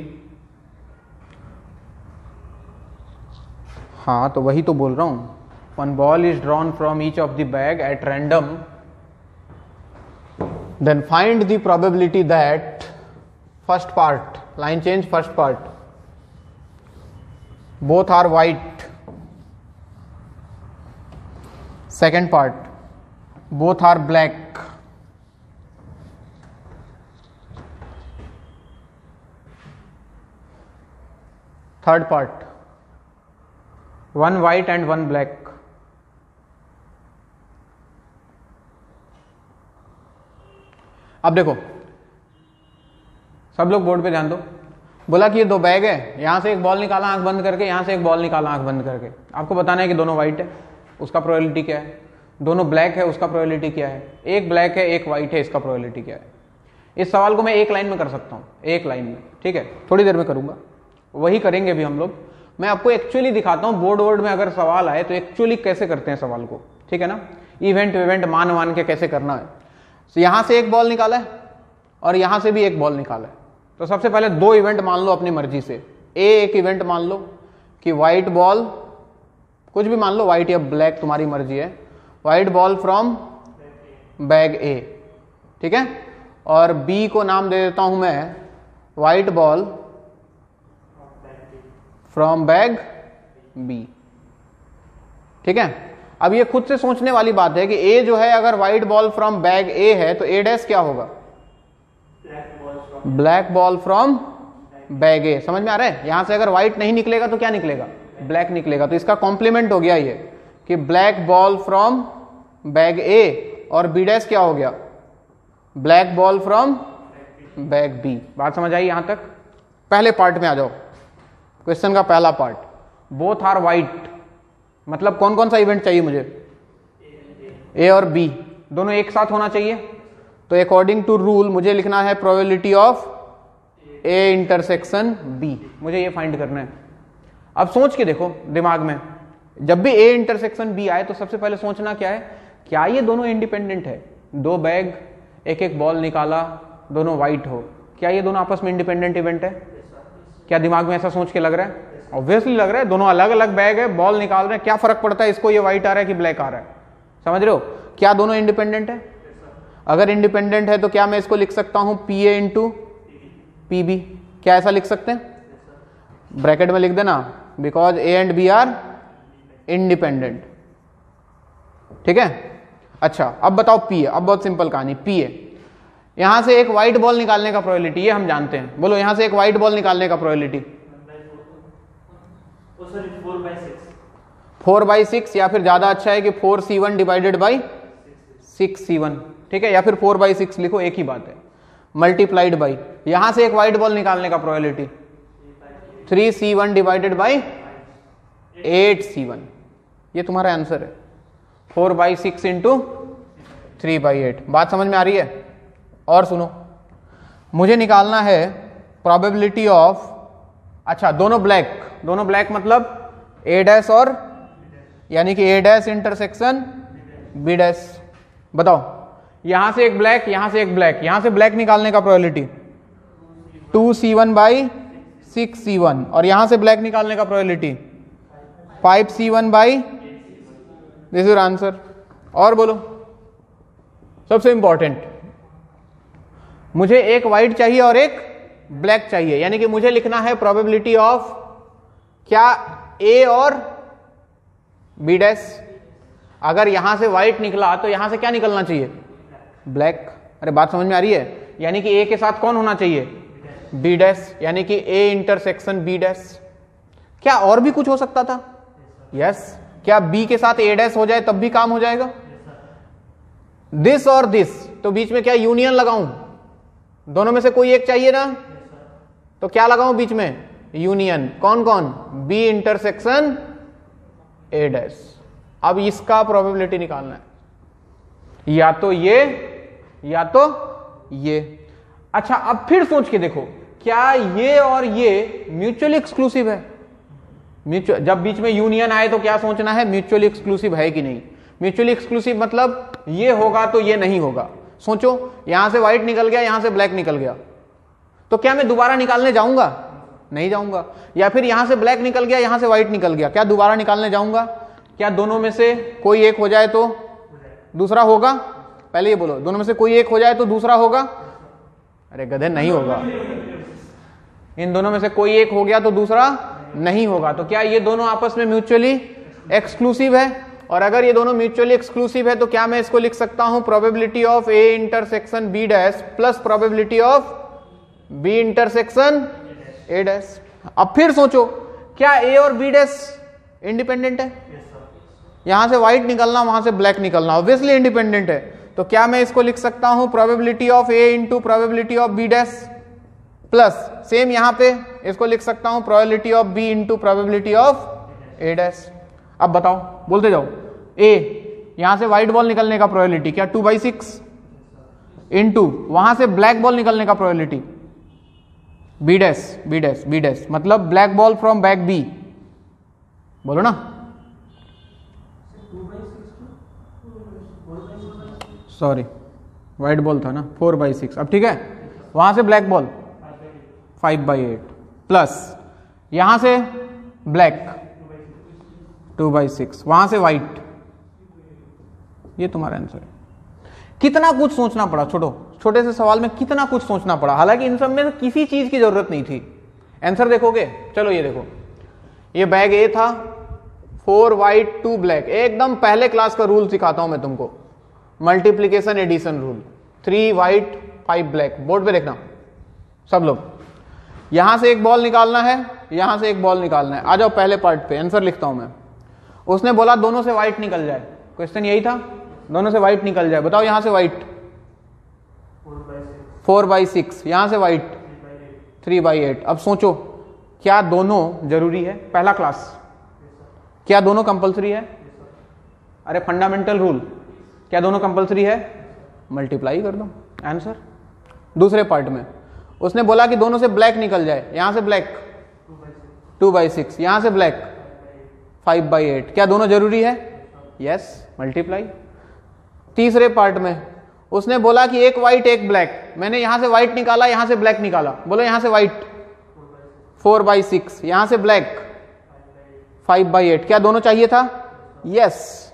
हाँ तो वही तो बोल रहा हूं, one ball is drawn from each of the bag at random, then find the probability that, first part, line change, first part, both are white, second part, both are black, third part, one white and one black. अब देखो सब लोग board पे ध्यान दो, बोला कि ये दो बैग है, यहां से एक बॉल निकाला आंख बंद करके, यहां से एक बॉल निकाला आंख बंद करके, आपको बताना है कि दोनों व्हाइट है, उसका प्रोबेबिलिटी क्या है, दोनों ब्लैक है, उसका प्रोबेबिलिटी क्या है, एक ब्लैक है एक व्हाइट है, इसका प्रोबेबिलिटी क्या है। इस सवाल को मैं एक लाइन में कर सकता हूं, एक लाइन में, ठीक है, थोड़ी देर में करूंगा, वही करेंगे भी हम लोग। मैं आपको एक्चुअली दिखाता हूं बोर्ड में अगर सवाल आए तो एक्चुअली कैसे करते हैं सवाल को, ठीक है ना, इवेंट मान के कैसे करना है। तो यहां से एक बॉल निकाला है और यहां से भी एक बॉल निकाला है, तो सबसे पहले दो इवेंट मान लो अपनी मर्जी से। एक इवेंट मान लो कि व्हाइट बॉल, कुछ भी मान लो, व्हाइट या ब्लैक तुम्हारी मर्जी है, व्हाइट बॉल फ्रॉम बैग ए, ठीक है, और बी को नाम दे देता हूं मैं white ball from bag B, ठीक है। अब ये खुद से सोचने वाली बात है कि ए जो है अगर व्हाइट बॉल फ्रॉम बैग ए है तो ए डैश क्या होगा, ब्लैक बॉल फ्रॉम बैग ए। समझ में आ रहा है, यहां से अगर व्हाइट नहीं निकलेगा तो क्या निकलेगा, ब्लैक निकलेगा, तो इसका कॉम्प्लीमेंट हो गया ये कि black ball from bag A, और बी डैश क्या हो गया, black ball from bag B. बात समझ आई यहां तक। पहले पार्ट में आ जाओ, क्वेश्चन का पहला पार्ट, बोथ आर व्हाइट, मतलब कौन कौन सा इवेंट चाहिए मुझे, ए और बी दोनों एक साथ होना चाहिए, तो अकॉर्डिंग टू रूल मुझे लिखना है probability of A intersection B, मुझे ये फाइंड करना है। अब सोच के देखो दिमाग में, जब भी ए इंटरसेक्शन बी आए तो सबसे पहले सोचना क्या है, क्या ये दोनों इंडिपेंडेंट है, दो बैग एक एक बॉल निकाला, दोनों व्हाइट हो, क्या ये दोनों आपस में इंडिपेंडेंट इवेंट है, क्या दिमाग में ऐसा सोच के लग रहा है, ऑब्वियसली लग रहा है, दोनों अलग अलग बैग है, बॉल निकाल रहे हैं, क्या फर्क पड़ता है इसको ये व्हाइट आ रहा है कि ब्लैक आ रहा है, समझ रहे हो, क्या दोनों इंडिपेंडेंट है। अगर इंडिपेंडेंट है तो क्या मैं इसको लिख सकता हूं P A into P B, क्या ऐसा लिख सकते हैं, ब्रैकेट में लिख देना, because A and B are independent, ठीक है। अच्छा अब बताओ पी ए, अब बहुत सिंपल कहानी, पी ए, यहां से एक व्हाइट बॉल निकालने का प्रोबेबिलिटी, ये हम जानते हैं, बोलो यहां से एक व्हाइट बॉल निकालने का प्रोबेबिलिटी 4/6, या फिर ज्यादा अच्छा है कि 4c1 डिवाइडेड बाई 6c1, ठीक है, या फिर 4/6 लिखो, एक ही बात है, मल्टीप्लाइड बाई, यहां से एक व्हाइट बॉल निकालने का probability 3c1 divided by 8c1, ये तुम्हारा आंसर है, 4/6 इंटू 3/8। बात समझ में आ रही है। और सुनो, मुझे निकालना है प्रोबेबिलिटी ऑफ, अच्छा दोनों ब्लैक मतलब ए डैश और, यानी कि ए डैश इंटरसेक्शन बी डैश। बताओ यहां से एक ब्लैक, यहां से एक ब्लैक, यहां से ब्लैक निकालने का प्रोबेबिलिटी 2c1 बाई 6c1, और यहां से ब्लैक निकालने का probability 5c1 by, this is your answer. और बोलो सबसे इंपॉर्टेंट, मुझे एक व्हाइट चाहिए और एक ब्लैक चाहिए, यानी कि मुझे लिखना है प्रोबेबिलिटी ऑफ क्या, ए और बी डैश। अगर यहां से व्हाइट निकला तो यहां से क्या निकलना चाहिए, ब्लैक। अरे बात समझ में आ रही है, यानी कि ए के साथ कौन होना चाहिए, बी डैश, यानी कि ए इंटरसेक्शन बी डैश। क्या और भी कुछ हो सकता था, यस, क्या बी के साथ ए डैश हो जाए तब भी काम हो जाएगा, दिस और दिस, तो बीच में क्या यूनियन लगाऊं, दोनों में से कोई एक चाहिए ना, तो क्या लगाऊं बीच में, यूनियन, कौन कौन, बी इंटरसेक्शन ए डैश। अब इसका प्रोबेबिलिटी निकालना है, या तो ये या तो ये। अच्छा अब फिर सोच के देखो, क्या ये और ये म्यूचुअली एक्सक्लूसिव है, जब बीच में यूनियन आए तो क्या सोचना है, म्यूचुअली एक्सक्लूसिव है कि नहीं। म्यूचुअली एक्सक्लूसिव मतलब ये होगा तो ये नहीं होगा। सोचो यहां से व्हाइट निकल गया, यहां से ब्लैक निकल गया, तो क्या मैं दोबारा निकालने जाऊंगा? नहीं जाऊंगा। या फिर यहां से ब्लैक निकल गया, यहां से व्हाइट निकल गया, क्या दोबारा निकालने जाऊंगा? क्या दोनों में से कोई एक हो जाए तो दूसरा होगा? पहले ये बोलो, दोनों में से कोई एक हो जाए तो दूसरा होगा? अरे गधे, नहीं होगा। इन दोनों में से कोई एक हो गया तो दूसरा नहीं होगा। तो क्या ये दोनों आपस में म्यूचुअली एक्सक्लूसिव है? और अगर ये दोनों म्यूचुअली एक्सक्लूसिव है तो क्या मैं इसको लिख सकता हूं probability of A intersection B dash plus probability of B intersection A dash. अब फिर सोचो, क्या ए और बी डैश इंडिपेंडेंट है? यहां से व्हाइट निकलना, वहां से ब्लैक निकलना, ऑब्वियसली इंडिपेंडेंट है। तो क्या मैं इसको लिख सकता हूं probability of A into probability of B dash plus same यहां पे इसको लिख सकता हूं probability of B into probability of A dash. अब बताओ, बोलते जाओ। ए, यहां से व्हाइट बॉल निकलने का प्रोबेबिलिटी क्या 2/6 इंटू वहां से ब्लैक बॉल निकलने का probability B dash B dash B dash, मतलब black ball from back B. बोलो ना, सॉरी व्हाइट बॉल था ना 4/6। अब ठीक है, वहां से ब्लैक बॉल 5/8 प्लस यहां से ब्लैक 2/6, वहां से व्हाइट। ये तुम्हारा आंसर है। कितना कुछ सोचना पड़ा, छोटे से सवाल में कितना कुछ सोचना पड़ा, हालांकि इन सब में किसी चीज की जरूरत नहीं थी। आंसर देखोगे, चलो ये देखो, ये बैग ए था, 4 व्हाइट 2 ब्लैक। एकदम पहले क्लास का रूल सिखाता हूं मैं तुमको, multiplication addition rule. 3 white 5 black, board पे देखना सब लोग। यहां से एक बॉल निकालना है, यहां से एक बॉल निकालना है। आ जाओ पहले पार्ट पे, आंसर लिखता हूं मैं। उसने बोला दोनों से व्हाइट निकल जाए, क्वेश्चन यही था, दोनों से व्हाइट निकल जाए। बताओ, यहां से व्हाइट 4/6, यहां से व्हाइट 3/8। अब सोचो, क्या दोनों जरूरी है? पहला क्लास, क्या दोनों कंपलसरी है? अरे फंडामेंटल रूल, क्या दोनों कंपलसरी है? मल्टीप्लाई कर दो, आंसर। दूसरे पार्ट में उसने बोला कि दोनों से ब्लैक निकल जाए, यहां से ब्लैक 2/6, यहां से ब्लैक 5/8, क्या दोनों जरूरी है? Yes, multiply. तीसरे पार्ट में उसने बोला कि एक व्हाइट एक ब्लैक, मैंने यहां से व्हाइट निकाला, यहां से ब्लैक निकाला। बोलो, यहां से व्हाइट 4/6, यहां से ब्लैक 5/8, क्या दोनों चाहिए था? यस।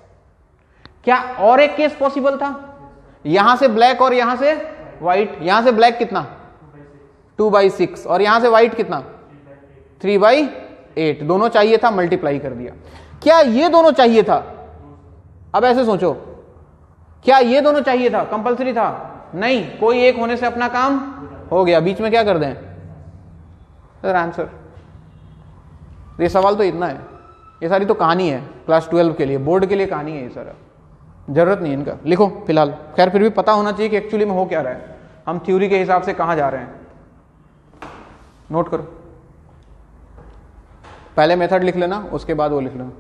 क्या और एक केस पॉसिबल था? यहां से ब्लैक और यहां से व्हाइट, यहां से ब्लैक कितना 2/6 और यहां से व्हाइट कितना 3/8, दोनों चाहिए था, मल्टीप्लाई कर दिया। क्या ये दोनों चाहिए था? अब ऐसे सोचो, क्या ये दोनों चाहिए था? कंपलसरी था? नहीं, कोई एक होने से अपना काम हो गया, बीच में क्या कर दें सर आंसर। ये सवाल तो इतना है, ये सारी तो कहानी है क्लास 12 के लिए, बोर्ड के लिए कहानी है ये सारा, जरूरत नहीं है इनका, लिखो फिलहाल। खैर फिर भी पता होना चाहिए कि एक्चुअली में हो क्या रहा है, हम थ्योरी के हिसाब से कहां जा रहे हैं। नोट करो, पहले मेथड लिख लेना, उसके बाद वो लिख लेना।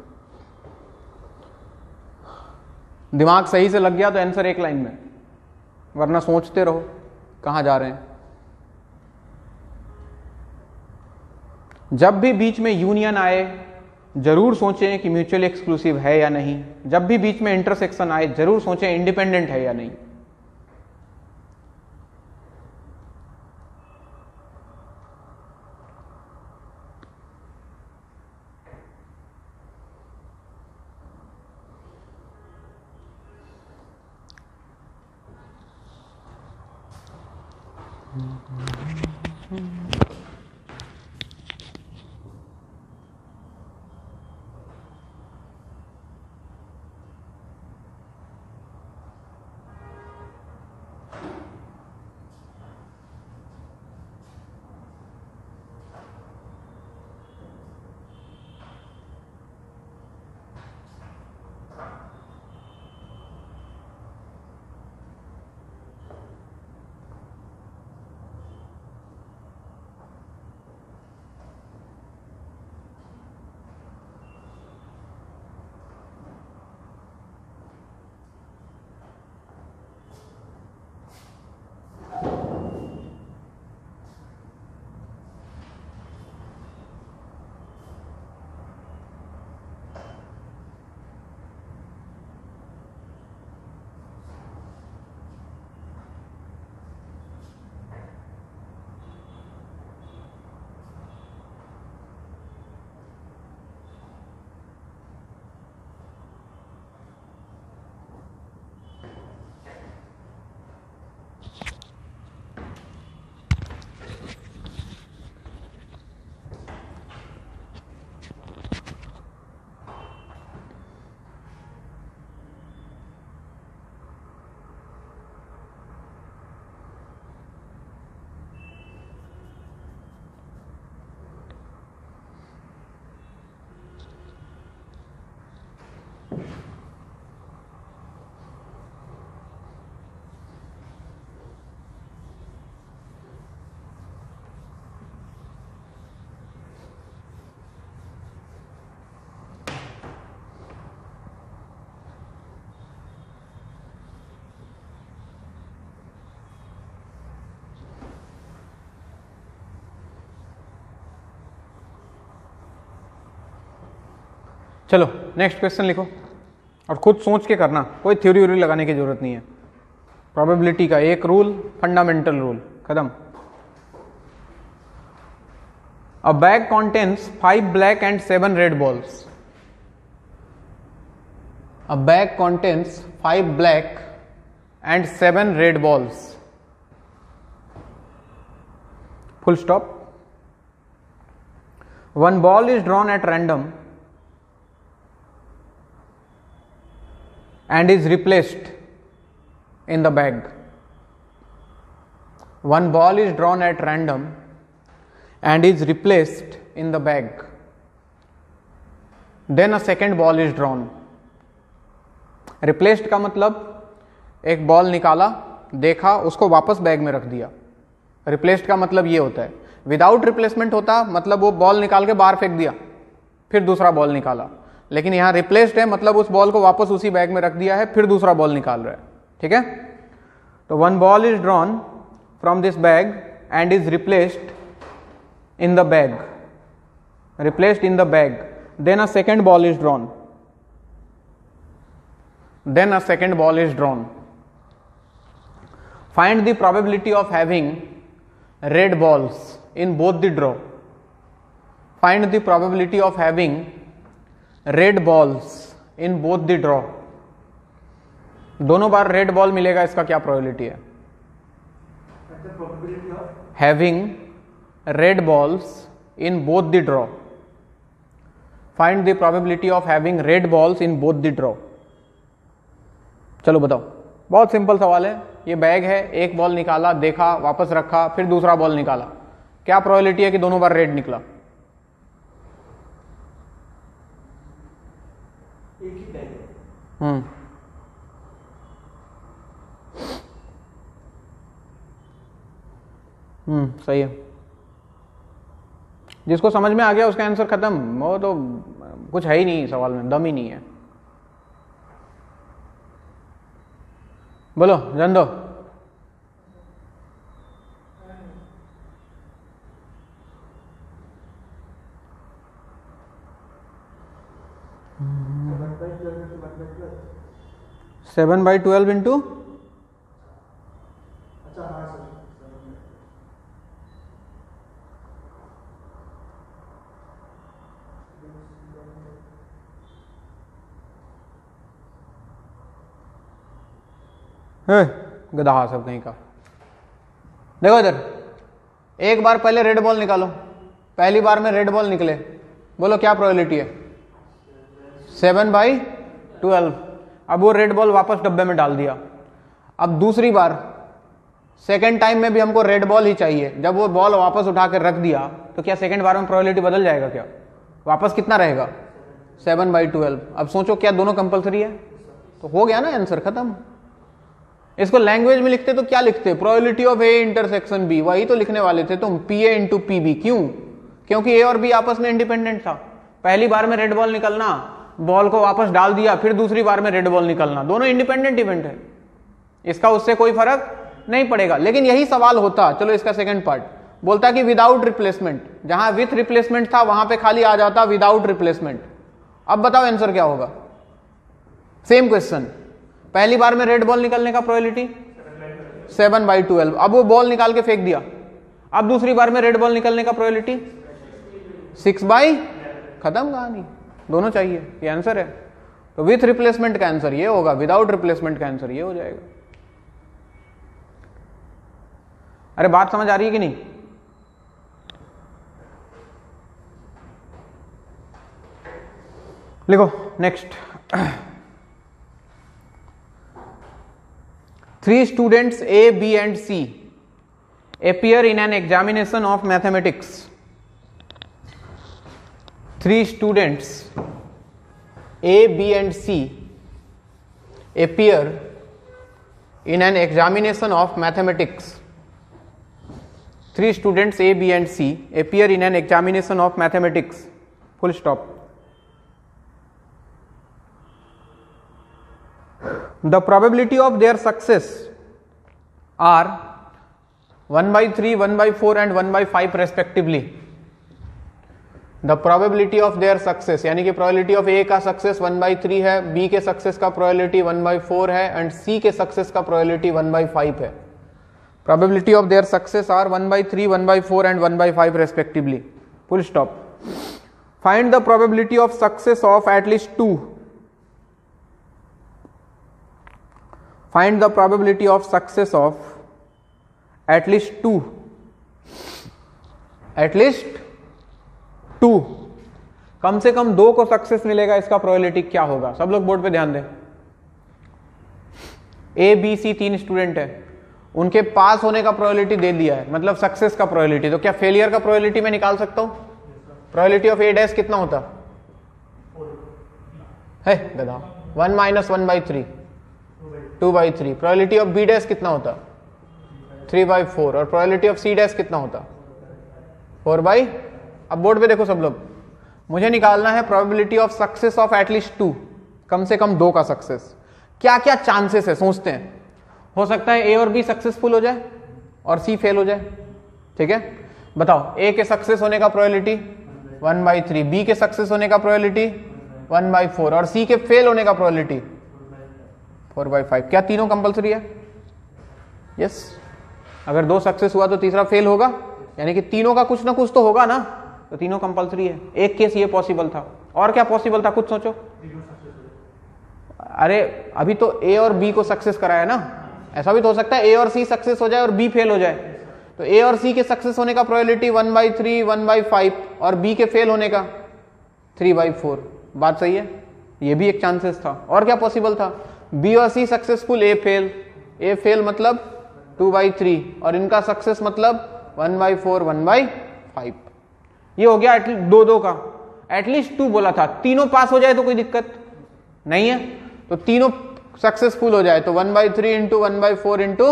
दिमाग सही से लग गया तो आंसर एक लाइन में, वरना सोचते रहो कहां जा रहे हैं। जब भी बीच में यूनियन आए जरूर सोचें कि म्यूचुअली एक्सक्लूसिव है या नहीं। जब भी बीच में इंटरसेक्शन आए जरूर सोचें इंडिपेंडेंट है या नहीं। चलो नेक्स्ट क्वेश्चन लिखो और खुद सोच के करना, कोई थ्योरी व्योरी लगाने की जरूरत नहीं है। प्रोबेबिलिटी का एक रूल, फंडामेंटल रूल, खत्म। अ bag contains 5 black and 7 red balls. A bag contains 5 black and 7 red balls. Full stop. One ball is drawn at random and is replaced in the bag. One ball is drawn at random and is replaced in the bag. Then a second ball is drawn. Replaced का मतलब एक ball निकाला, देखा, उसको वापस bag में रख दिया। रिप्लेस्ड का मतलब ये होता है। विदाउट रिप्लेसमेंट होता मतलब वो बॉल निकाल के बाहर फेंक दिया, फिर दूसरा बॉल निकाला। लेकिन यहां रिप्लेस्ड है मतलब उस बॉल को वापस उसी बैग में रख दिया है, फिर दूसरा बॉल निकाल रहा है। ठीक है, तो one ball is drawn from this bag and is replaced in the bag, replaced in the bag. Then a second ball is drawn. Then a second ball is drawn. Find the probability of having red balls in both the draw. Find the probability of having red balls in both the draw. दोनों बार red ball मिलेगा, इसका क्या probability है? Having red balls in both the draw. Find the probability of having red balls in both the draw. चलो बताओ, बहुत simple सवाल है। ये बैग है, एक बॉल निकाला, देखा, वापस रखा, फिर दूसरा बॉल निकाला। क्या प्रोबेबिलिटी है कि दोनों बार रेड निकला? एक ही बैग है। सही है। जिसको समझ में आ गया उसका आंसर खत्म, वो तो कुछ है ही नहीं सवाल में, दम ही नहीं है। बोलो जान दो। सेवन बाई 12 इंटू, गधा सब कहीं का। देखो इधर, एक बार पहले रेड बॉल निकालो, पहली बार में रेड बॉल निकले, बोलो क्या प्रोबेबिलिटी है? 7/12। अब वो रेड बॉल वापस डब्बे में डाल दिया। अब दूसरी बार, सेकेंड टाइम में भी हमको रेड बॉल ही चाहिए। जब वो बॉल वापस उठा कर रख दिया तो क्या सेकेंड बार में प्रोबेबिलिटी बदल जाएगा? क्या वापस कितना रहेगा? 7/12। अब सोचो क्या दोनों कंपलसरी है? तो हो गया ना आंसर, खत्म। इसको लैंग्वेज में लिखते तो क्या लिखते? Probability of A intersection B, वही तो लिखने वाले थे तुम, P A into P B. क्यों? क्योंकि ए और बी आपस में इंडिपेंडेंट था। पहली बार में रेड बॉल निकलना, बॉल को वापस डाल दिया, फिर दूसरी बार में रेड बॉल निकलना, दोनों इंडिपेंडेंट इवेंट है। इसका उससे कोई फर्क नहीं पड़ेगा। लेकिन यही सवाल होता, चलो इसका सेकंड पार्ट बोलता कि विदाउट रिप्लेसमेंट, जहां विथ रिप्लेसमेंट था वहां पे खाली आ जाता विदाउट रिप्लेसमेंट। अब बताओ आंसर क्या होगा? सेम क्वेश्चन, पहली बार में रेड बॉल निकलने का प्रोबेबिलिटी 7/12। अब वो बॉल निकाल के फेंक दिया। अब दूसरी बार में रेड बॉल निकलने का प्रोबेबिलिटी 6/, खत्म कहानी। दोनों चाहिए, ये आंसर है। तो विथ रिप्लेसमेंट का आंसर ये होगा, विदाउट रिप्लेसमेंट का आंसर ये हो जाएगा। अरे बात समझ आ रही है कि नहीं? लिखो next. 3 students A, B and C appear in an examination of mathematics. 3 students A, B and C appear in an examination of mathematics. 3 students A, B and C appear in an examination of mathematics. Full stop. The probability of their success are 1/3, 1/4 and 1/5 respectively. The probability of their success, यानी कि probability of ए का success 1/3 है, B के success का probability 1/4 है and सी के success का probability 1/5 है. Probability of their success are 1/3, 1/4 and 1/5 respectively. Full stop. Find the probability of success of at least 2. Find the probability of success of at least 2. At least 2. कम से कम 2 को success मिलेगा, इसका probability क्या होगा? सब लोग बोर्ड पे ध्यान दें. ए बी सी 3 स्टूडेंट है, उनके पास होने का प्रोबेबिलिटी दे दिया है, मतलब सक्सेस का प्रोबेबिलिटी. तो क्या फेलियर का प्रोबेबिलिटी मैं निकाल सकता हूं? प्रोबेबिलिटी ऑफ ए डैश कितना होता है गधा? 1 - 1/3, 2/3. प्रोबेबिलिटी ऑफ बी डैश कितना होता? 3/4. और प्रोबेबिलिटी ऑफ सी डैश कितना होता? 4/. अब बोर्ड पे देखो सब लोग, मुझे निकालना है probability of success of at least 2, कम से कम 2 का सक्सेस. क्या क्या चांसेस है सोचते हैं. हो सकता है ए और बी सक्सेसफुल हो जाए और सी फेल हो जाए. ठीक है, बताओ. ए के सक्सेस होने का प्रोबेबिलिटी 1/3, बी के सक्सेस होने का प्रोबेबिलिटी 1/4 और सी के फेल होने का प्रोबेबिलिटी 4/5. क्या तीनों कंपलसरी है? यस. अगर 2 सक्सेस हुआ तो तीसरा फेल होगा, यानी कि तीनों का कुछ ना कुछ तो होगा ना, तो तीनों कंपलसरी है. एक केस ये पॉसिबल था, और क्या पॉसिबल था कुछ सोचो. अरे अभी तो ए और बी को सक्सेस कराया ना, ऐसा भी तो हो सकता है ए और सी सक्सेस हो जाए और बी फेल हो जाए. तो ए और सी के सक्सेस होने का प्रोबेबिलिटी 1/3, 1/5 और बी के फेल होने का 3/4. बात सही है, ये भी एक चांसेस था. और क्या पॉसिबल था? बी और सी सक्सेसफुल, ए फेल मतलब 2/3 और इनका सक्सेस मतलब 1/4, 1/5. ये हो गया एटलीस्ट 2 का. एटलीस्ट 2 बोला था, तीनों पास हो जाए तो कोई दिक्कत नहीं है. तो तीनों सक्सेसफुल हो जाए तो 1/3 इंटू 1/4 इंटू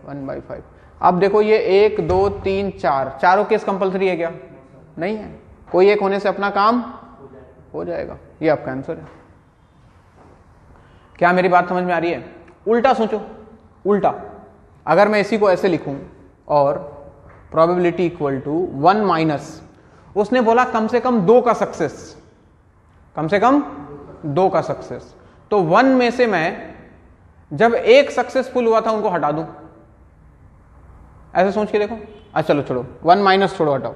1/5. अब देखो ये 1 2 3 4 चारों केस कंपलसरी है क्या? नहीं है. कोई एक होने से अपना काम हो जाएगा. ये आपका आंसर है. क्या मेरी बात समझ में आ रही है? उल्टा सोचो. उल्टा अगर मैं इसी को ऐसे लिखूं और प्रोबेबिलिटी इक्वल टू 1 माइनस, उसने बोला कम से कम 2 का सक्सेस, कम से कम 2 का सक्सेस. तो 1 में से मैं जब एक सक्सेसफुल हुआ था उनको हटा दूं. ऐसे सोच के देखो. अच्छा चलो छोड़ो, 1 माइनस छोड़ो, हटाओ.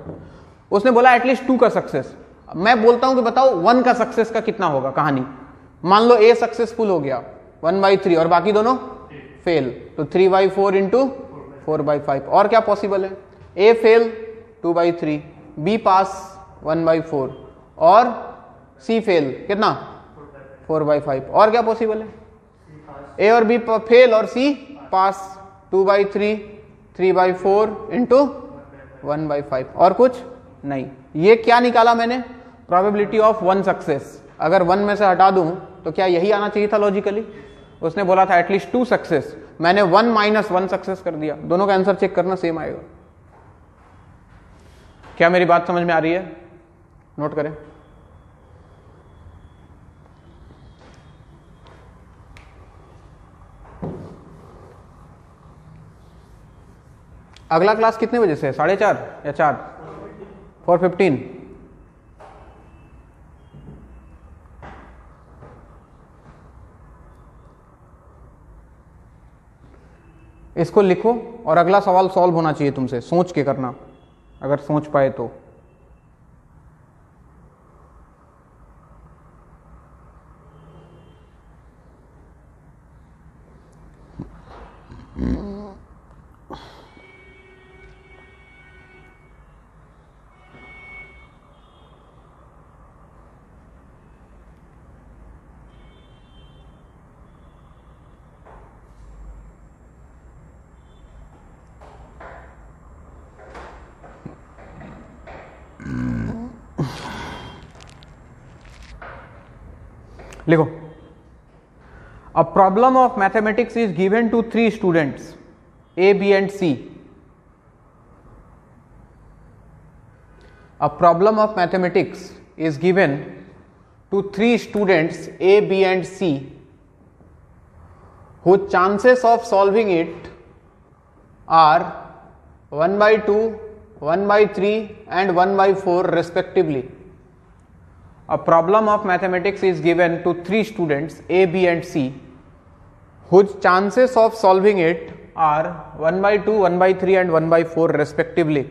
उसने बोला एटलीस्ट 2 का सक्सेस. मैं बोलता हूं कि बताओ 1 का सक्सेस का कितना होगा कहानी. मान लो ए सक्सेसफुल हो गया 1/3 और बाकी दोनों फेल, तो 3/4 इंटू 4/5. और क्या पॉसिबल है? ए फेल 2/3, बी पास 1/4 और सी फेल कितना? 4/5. और क्या पॉसिबल है? ए और बी फेल और सी पास 2/3, 3/4 इंटू 1/5. और कुछ नहीं. ये क्या निकाला मैंने? Probability of 1 success. अगर 1 में से हटा दूं तो क्या यही आना चाहिए था लॉजिकली? उसने बोला था एटलीस्ट 2 सक्सेस, मैंने 1 - 1 सक्सेस कर दिया. दोनों का आंसर चेक करना, सेम आएगा. क्या मेरी बात समझ में आ रही है? नोट करें. अगला क्लास कितने बजे से है? 4:30 या 4? 4:15. इसको लिखो और अगला सवाल सॉल्व होना चाहिए तुमसे. सोच के करना, अगर सोच पाए तो. लिखो. A problem of mathematics is given to 3 students A, B and C. A problem of mathematics is given to 3 students A, B and C whose chances of solving it are 1/2, 1/3 and 1/4 respectively. A problem of mathematics is given to 3 students A, B and C whose chances of solving it are 1/2, 1/3 and 1/4 respectively.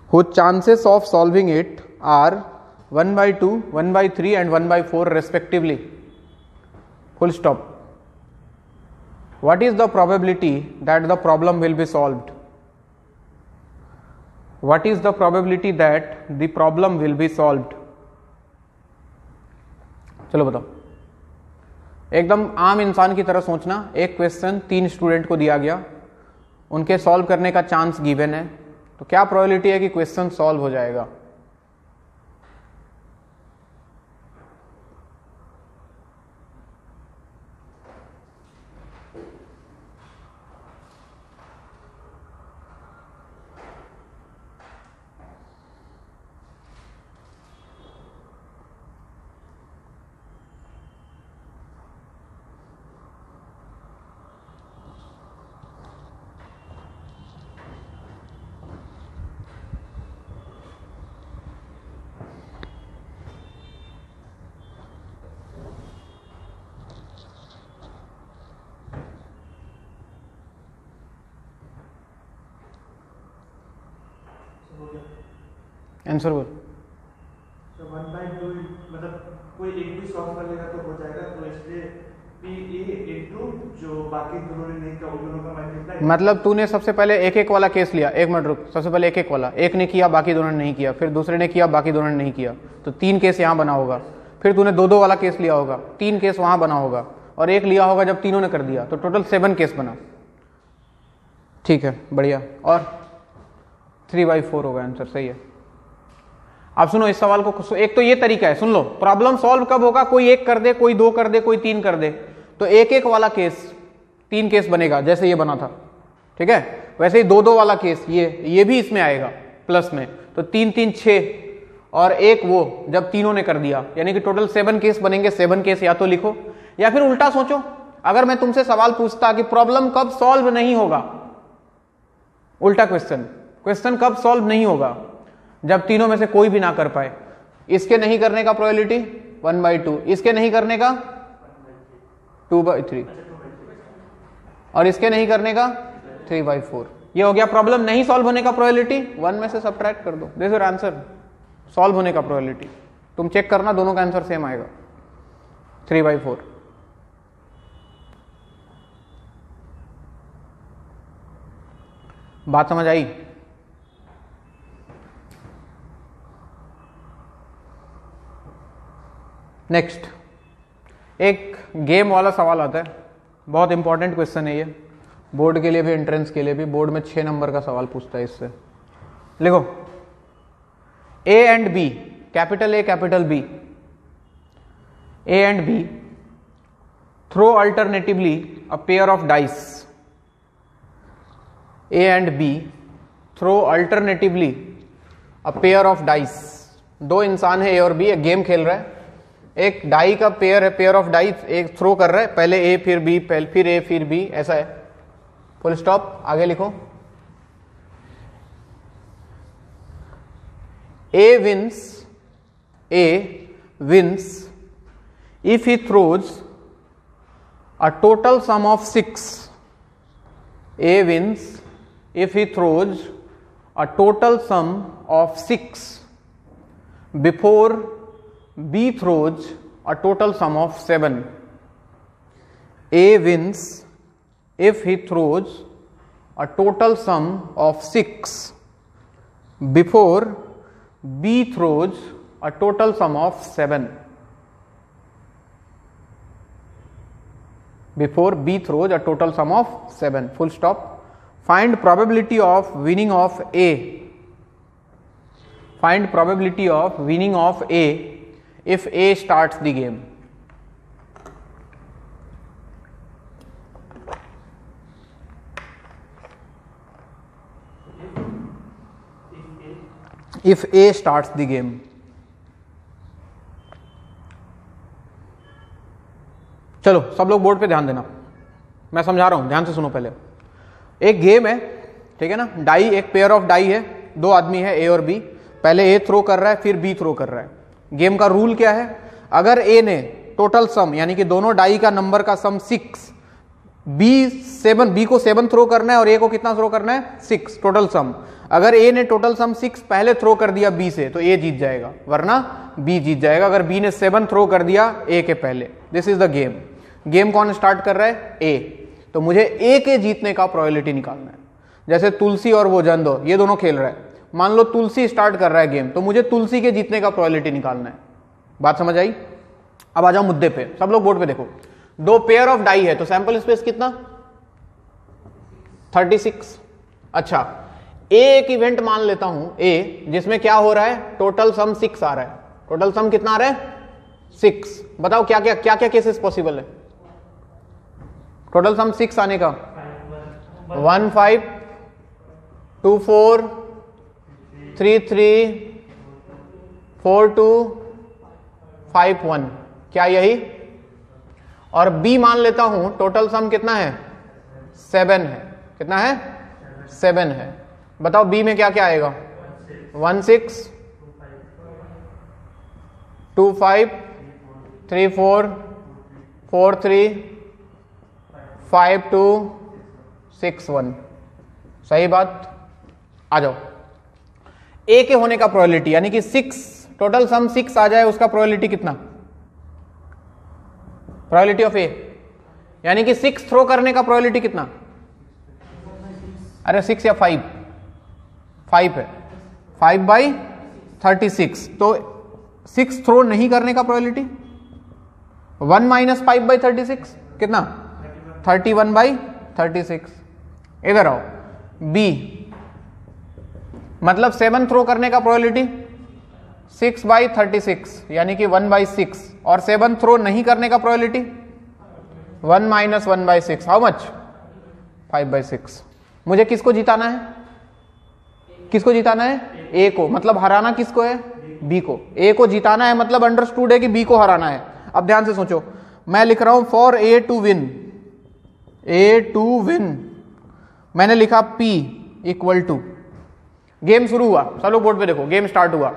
Whose chances of solving it are 1/2, 1/3 and 1/4 respectively. Full stop. What is the probability that the problem will be solved? What is the probability that the problem will be solved? चलो बताओ, एकदम आम इंसान की तरह सोचना। एक question 3 student को दिया गया, उनके सॉल्व करने का चांस गिवन है, तो क्या प्रोबेबिलिटी है कि क्वेश्चन सॉल्व हो जाएगा? आंसर बोल। तो 1/2 मतलब कोई एक भी सॉल्व कर लेगा तो हो जाएगा, तो इसलिए PA इनटू जो बाकी दोनों ने नहीं किया उन दोनों का मल्टीप्लाई। मतलब तूने सबसे पहले एक एक वाला केस लिया, एक मिनट रुक, सबसे पहले एक एक वाला, एक ने किया बाकी दोनों ने नहीं किया, फिर दूसरे ने किया बाकी दोनों ने नहीं किया, तो 3 केस यहाँ बना होगा। फिर तूने 2-2 वाला केस लिया होगा, 3 केस वहां बना होगा, और एक लिया होगा जब तीनों ने कर दिया, तो टोटल 7 केस बना। ठीक है, बढ़िया। और 3/4 होगा आंसर, सही है। अब सुनो इस सवाल को, एक तो ये तरीका है, सुन लो, प्रॉब्लम सॉल्व कब होगा? कोई एक कर दे, कोई 2 कर दे, कोई 3 कर दे, तो एक एक वाला केस 3 केस बनेगा, जैसे ये बना था, ठीक है। वैसे ही 2-2 वाला केस ये भी इसमें आएगा प्लस में, तो 3-3 6 और एक वो जब तीनों ने कर दिया, यानी कि टोटल 7 केस बनेंगे। 7 केस या तो लिखो या फिर उल्टा सोचो, अगर मैं तुमसे सवाल पूछता कि प्रॉब्लम कब सॉल्व नहीं होगा, उल्टा क्वेश्चन कब सॉल्व नहीं होगा? जब तीनों में से कोई भी ना कर पाए। इसके नहीं करने का प्रोबेबिलिटी 1/2, इसके नहीं करने का 2/3 और इसके नहीं करने का 3/4। ये हो गया प्रॉब्लम नहीं सॉल्व होने का प्रोबेबिलिटी। 1 में से सब्ट्रैक्ट कर दो, दिस इज आंसर। सॉल्व होने का प्रोबेबिलिटी तुम चेक करना, दोनों का आंसर सेम आएगा, 3/4। बात समझ आई? नेक्स्ट, एक गेम वाला सवाल आता है, बहुत इंपॉर्टेंट क्वेश्चन है ये, बोर्ड के लिए भी एंट्रेंस के लिए भी। बोर्ड में 6 नंबर का सवाल पूछता है इससे। लिखो, A and B, capital A capital B, A and B throw alternatively a pair of dice. A and B throw alternatively a pair of dice. 2 इंसान है, A और B, एक गेम खेल रहा है, एक डाई का पेयर है, पेयर ऑफ डाइस, एक थ्रो कर रहा है, पहले A फिर B, फिर A फिर B, ऐसा है। Full stop. आगे लिखो, A wins if he throws a total sum of 6. A wins if he throws a total sum of 6 before B throws a total sum of 7. A wins if he throws a total sum of 6 before B throws a total sum of 7. Before B throws a total sum of 7. Full stop. Find probability of winning of A. Find probability of winning of A if A starts the game. If A starts the game. चलो सब लोग board पे ध्यान देना, मैं समझा रहा हूं, ध्यान से सुनो। पहले एक गेम है, ठीक है ना, डाई, एक पेयर ऑफ डाई है, 2 आदमी है A और B, पहले A थ्रो कर रहा है फिर B थ्रो कर रहा है, गेम का रूल क्या है, अगर ए ने टोटल सम यानी कि दोनों डाई का नंबर का सम 6, बी को 7 थ्रो करना है और ए को कितना थ्रो करना है 6 टोटल सम। अगर ए ने टोटल सम 6 पहले थ्रो कर दिया बी से तो ए जीत जाएगा, वरना बी जीत जाएगा अगर बी ने 7 थ्रो कर दिया ए के पहले। This is the game. Game कौन स्टार्ट कर रहा है, ए। तो मुझे ए के जीतने का प्रोबेबिलिटी निकालना है। जैसे तुलसी और वो जंदो ये दोनों खेल रहे हैं, मान लो तुलसी स्टार्ट कर रहा है गेम, तो मुझे तुलसी के जीतने का प्रोबेबिलिटी निकालना है। बात समझ आई? अब आ जाओ मुद्दे पे, सब लोग बोर्ड पे देखो। 2 पेयर ऑफ डाई है तो सैंपल स्पेस कितना 36। अच्छा, एक इवेंट मान लेता हूं ए, जिसमें क्या हो रहा है, टोटल सम 6 आ रहा है। टोटल सम कितना आ रहा है 6। बताओ क्या क्या केसेस पॉसिबल है टोटल सम 6 आने का? 1 5 2 4 3 3 4 2 5 1, क्या यही? और बी मान लेता हूं टोटल सम कितना है 7 है। कितना है 7 है। बताओ बी में क्या क्या आएगा? 1 6 2 5 3 4 4 3 5 2 6 1। सही बात। आ जाओ, ए के होने का प्रोबेबिलिटी यानी कि 6 टोटल सम 6 आ जाए, उसका प्रोबेबिलिटी कितना? प्रोबेबिलिटी ऑफ ए यानी कि 6 थ्रो करने का प्रोबेबिलिटी कितना? अरे 6 या 5? 5 है। 5/36। तो 6 थ्रो नहीं करने का प्रोबेबिलिटी 1 - 5/36 कितना? 31/36। इधर आओ, बी मतलब 7 थ्रो करने का प्रोबेबिलिटी 6/36 यानी कि 1/6, और 7 थ्रो नहीं करने का प्रोबेबिलिटी 1 - 1/6। How much? 5/6। मुझे किसको जिताना है? किसको जिताना है? ए को। मतलब हराना किसको है? बी को। ए को जिताना है मतलब अंडरस्टूड है कि बी को हराना है। अब ध्यान से सोचो, मैं लिख रहा हूं for A to win. A to win मैंने लिखा P = गेम शुरू हुआ। चलो बोर्ड पे देखो, गेम स्टार्ट हुआ।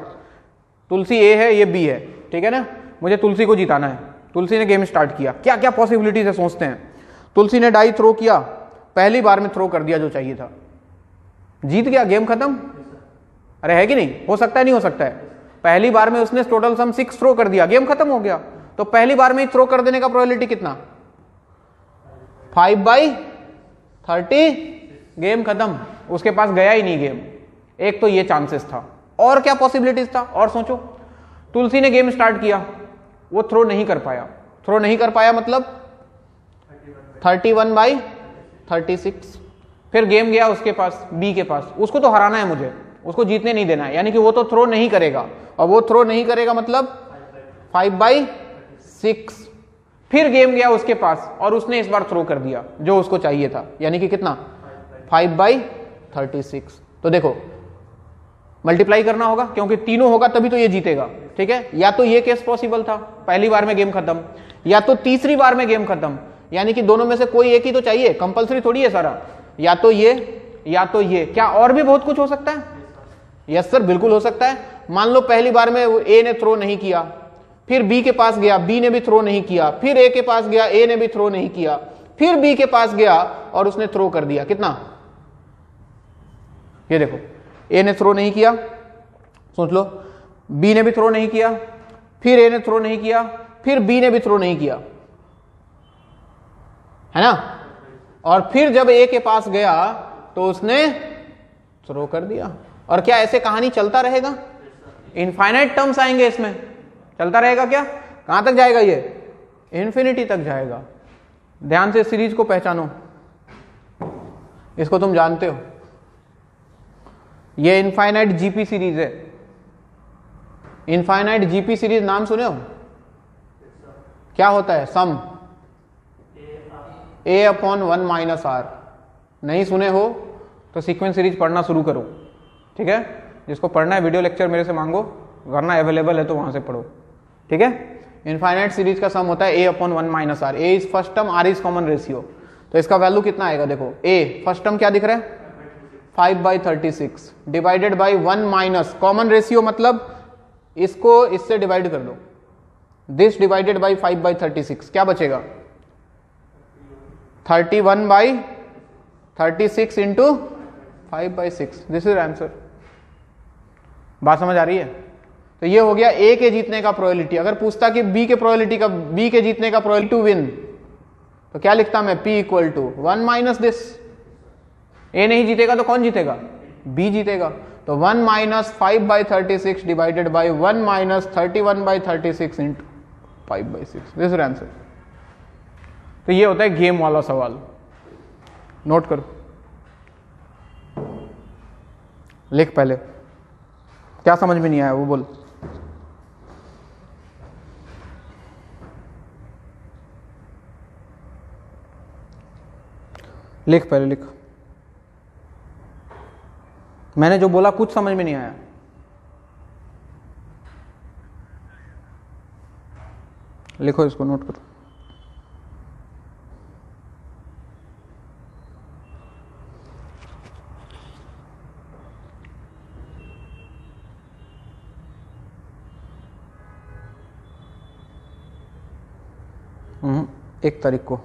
तुलसी ए है, ये बी है, ठीक है ना? मुझे तुलसी को जिताना है। तुलसी ने गेम स्टार्ट किया। क्या क्या पॉसिबिलिटीज है सोचते हैं। तुलसी ने डाई थ्रो किया, पहली बार में थ्रो कर दिया जो चाहिए था, जीत गया, गेम खत्म। अरे है कि नहीं? हो सकता है, नहीं हो सकता है? पहली बार में उसने टोटल सम 6 थ्रो कर दिया, गेम खत्म हो गया। तो पहली बार में ही थ्रो कर देने का प्रोबेबिलिटी कितना? 5/30, गेम खत्म। उसके पास गया ही नहीं गेम। एक तो ये चांसेस था, और क्या पॉसिबिलिटीज था? और सोचो, तुलसी ने गेम स्टार्ट किया, वो थ्रो नहीं कर पाया। थ्रो नहीं कर पाया मतलब 31/36। फिर गेम गया उसके पास, बी के पास। उसको तो हराना है मुझे, उसको जीतने नहीं देना है, यानी कि वो तो थ्रो नहीं करेगा, और वो थ्रो नहीं करेगा मतलब 5/6। फिर गेम गया उसके पास और उसने इस बार थ्रो कर दिया जो उसको चाहिए था, यानी कि कितना? 5/36। तो देखो मल्टीप्लाई करना होगा, क्योंकि तीनों होगा तभी तो ये जीतेगा, ठीक है? या तो ये केस पॉसिबल था, पहली बार में गेम खत्म, या तो तीसरी बार में गेम खत्म, यानी कि दोनों में से कोई एक ही तो चाहिए, कंपलसरी थोड़ी है सारा। या तो ये या तो ये। क्या और भी बहुत कुछ हो सकता है? यस सर, बिल्कुल हो सकता है। मान लो पहली बार में ए ने थ्रो नहीं किया, फिर बी के पास गया, बी ने भी थ्रो नहीं किया, फिर ए के पास गया, ए ने भी थ्रो नहीं किया, फिर बी के पास गया और उसने थ्रो कर दिया। कितना? ये देखो, ए ने थ्रो नहीं किया, सोच लो, बी ने भी थ्रो नहीं किया, फिर ए ने थ्रो नहीं किया, फिर बी ने भी थ्रो नहीं किया, है ना? और फिर जब ए के पास गया तो उसने थ्रो कर दिया। और क्या ऐसे कहानी चलता रहेगा? इनफाइनाइट टर्म्स आएंगे इसमें, चलता रहेगा क्या? कहां तक जाएगा ये? इन्फिनिटी तक जाएगा। ध्यान से सीरीज को पहचानो, इसको तुम जानते हो, ये इनफाइनाइट जीपी सीरीज है। इनफाइनाइट जीपी सीरीज नाम सुने हो? क्या होता है? सम A/1 - R। नहीं सुने हो तो सीक्वेंस सीरीज पढ़ना शुरू करो, ठीक है? जिसको पढ़ना है वीडियो लेक्चर मेरे से मांगो, वरना अवेलेबल है तो वहां से पढ़ो, ठीक है? इनफाइनाइट सीरीज का सम होता है A/1 - R। A is first term, R is common ratio. तो इसका वैल्यू कितना आएगा? देखो, A फर्स्ट टर्म क्या दिख रहा है? 5/36 divided by 1 minus common ratio मतलब इसको इससे डिवाइड कर दो, दिस डिवाइडेड बाई 5/36, क्या बचेगा? 31/36 इंटू 5/6, दिस इज आंसर। बात समझ आ रही है? तो ये हो गया ए के जीतने का प्रोबेबिलिटी। अगर पूछता कि बी के प्रोबेबिलिटी का, बी के जीतने का प्रोबेबिलिटी टू विन, तो क्या लिखता मैं? P equal to 1 minus this. A नहीं जीतेगा तो कौन जीतेगा? बी जीतेगा। तो 1 minus 5/36 divided by 1 minus 31/36 into 5/6, this is answer. तो ये होता है गेम वाला सवाल, नोट करो, लिख पहले। क्या समझ में नहीं आया वो बोल। लिख पहले, लिख। मैंने जो बोला कुछ समझ में नहीं आया। लिखो इसको, नोट करो। एक तारीख को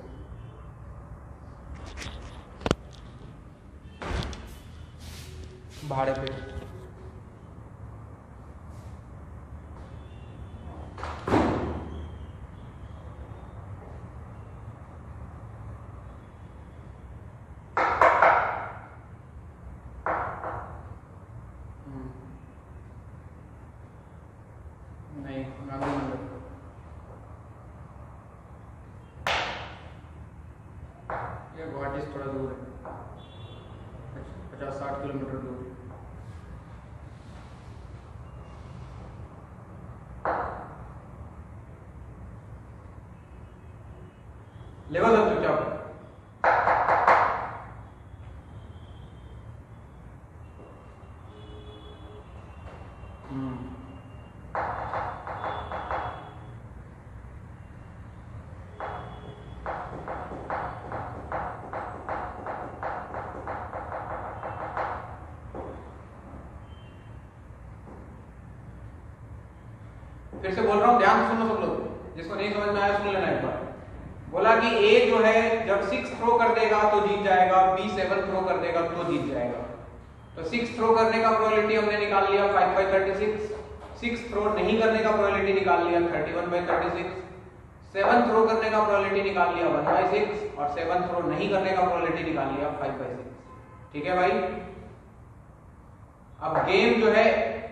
भाड़े पे नहीं, गांधी मंदिर ये गुवाहाटी से थोड़ा दूर है, 50-60 किलोमीटर दूर। लेवल अब चुपचाप। फिर से बोल रहा हूं, ध्यान से सुनो सब लोग, जिसको नहीं समझ में आया सुन लेना एक बार। बोला कि ए जो है जब 6 थ्रो कर देगा तो जीत जाएगा, बी 7 थ्रो कर देगा तो जीत जाएगा। तो 6 थ्रो करने का प्रोबेबिलिटी हमने निकाल लिया 5/36, 6 थ्रो नहीं करने का प्रोबेबिलिटी निकाल लिया 31/36, 7 थ्रो करने का प्रोबेबिलिटी निकाल लिया 1/6 और 7 थ्रो नहीं करने का प्रोबेबिलिटी निकाल लिया 5/6। ठीक है भाई। अब गेम जो है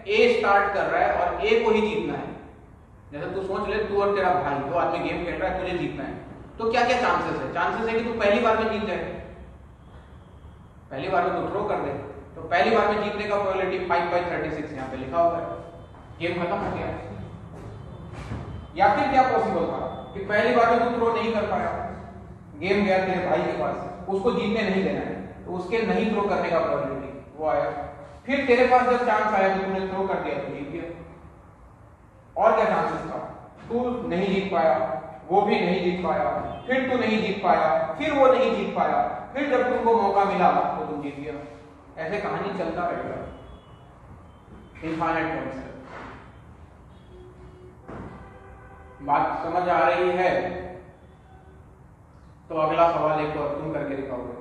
ए स्टार्ट कर रहा है और ए को ही जीतना है। जैसे तू सोच ले, तू और तेरा भाई दो आदमी गेम खेल रहा है, तुझे जीतना है, तो क्या क्या चांसेस है? चांसेस है कि तू पहली बार में जीत जाए, पहली बार में तू थ्रो कर दे, तो पहली बार में जीतने का प्रोबेबिलिटी 5/36 यहाँ पे लिखा हुआ है। गेम खत्म हो गया। या फिर क्या पॉसिबल था कि पहली बार में तू थ्रो नहीं कर पाया, गेम गया तेरे भाई के पास, उसको जीतने नहीं देना है, तो उसके नहीं थ्रो करने का प्रोबेबिलिटी वो आया। फिर तेरे पास जब चांस आया तो तूने थ्रो कर दिया तो जीत गया। और क्या चांसेस था? तू नहीं जीत पाया, वो भी नहीं जीत पाया, फिर तू नहीं जीत पाया, फिर वो नहीं जीत पाया, फिर जब तुमको मौका मिला तो तुम जीत गया। ऐसे कहानी चलता रहेगा, इनफाइनाइट कॉन्सेप्ट। बात समझ आ रही है? तो अगला सवाल एक और तुम करके दिखाओगे।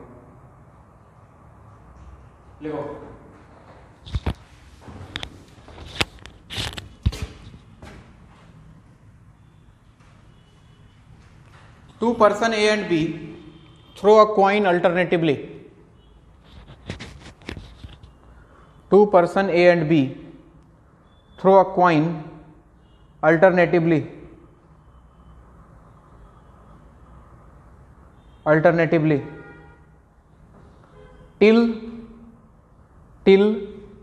लिखो। Two person A and B throw a coin alternatively. Two person A and B throw a coin alternatively. Till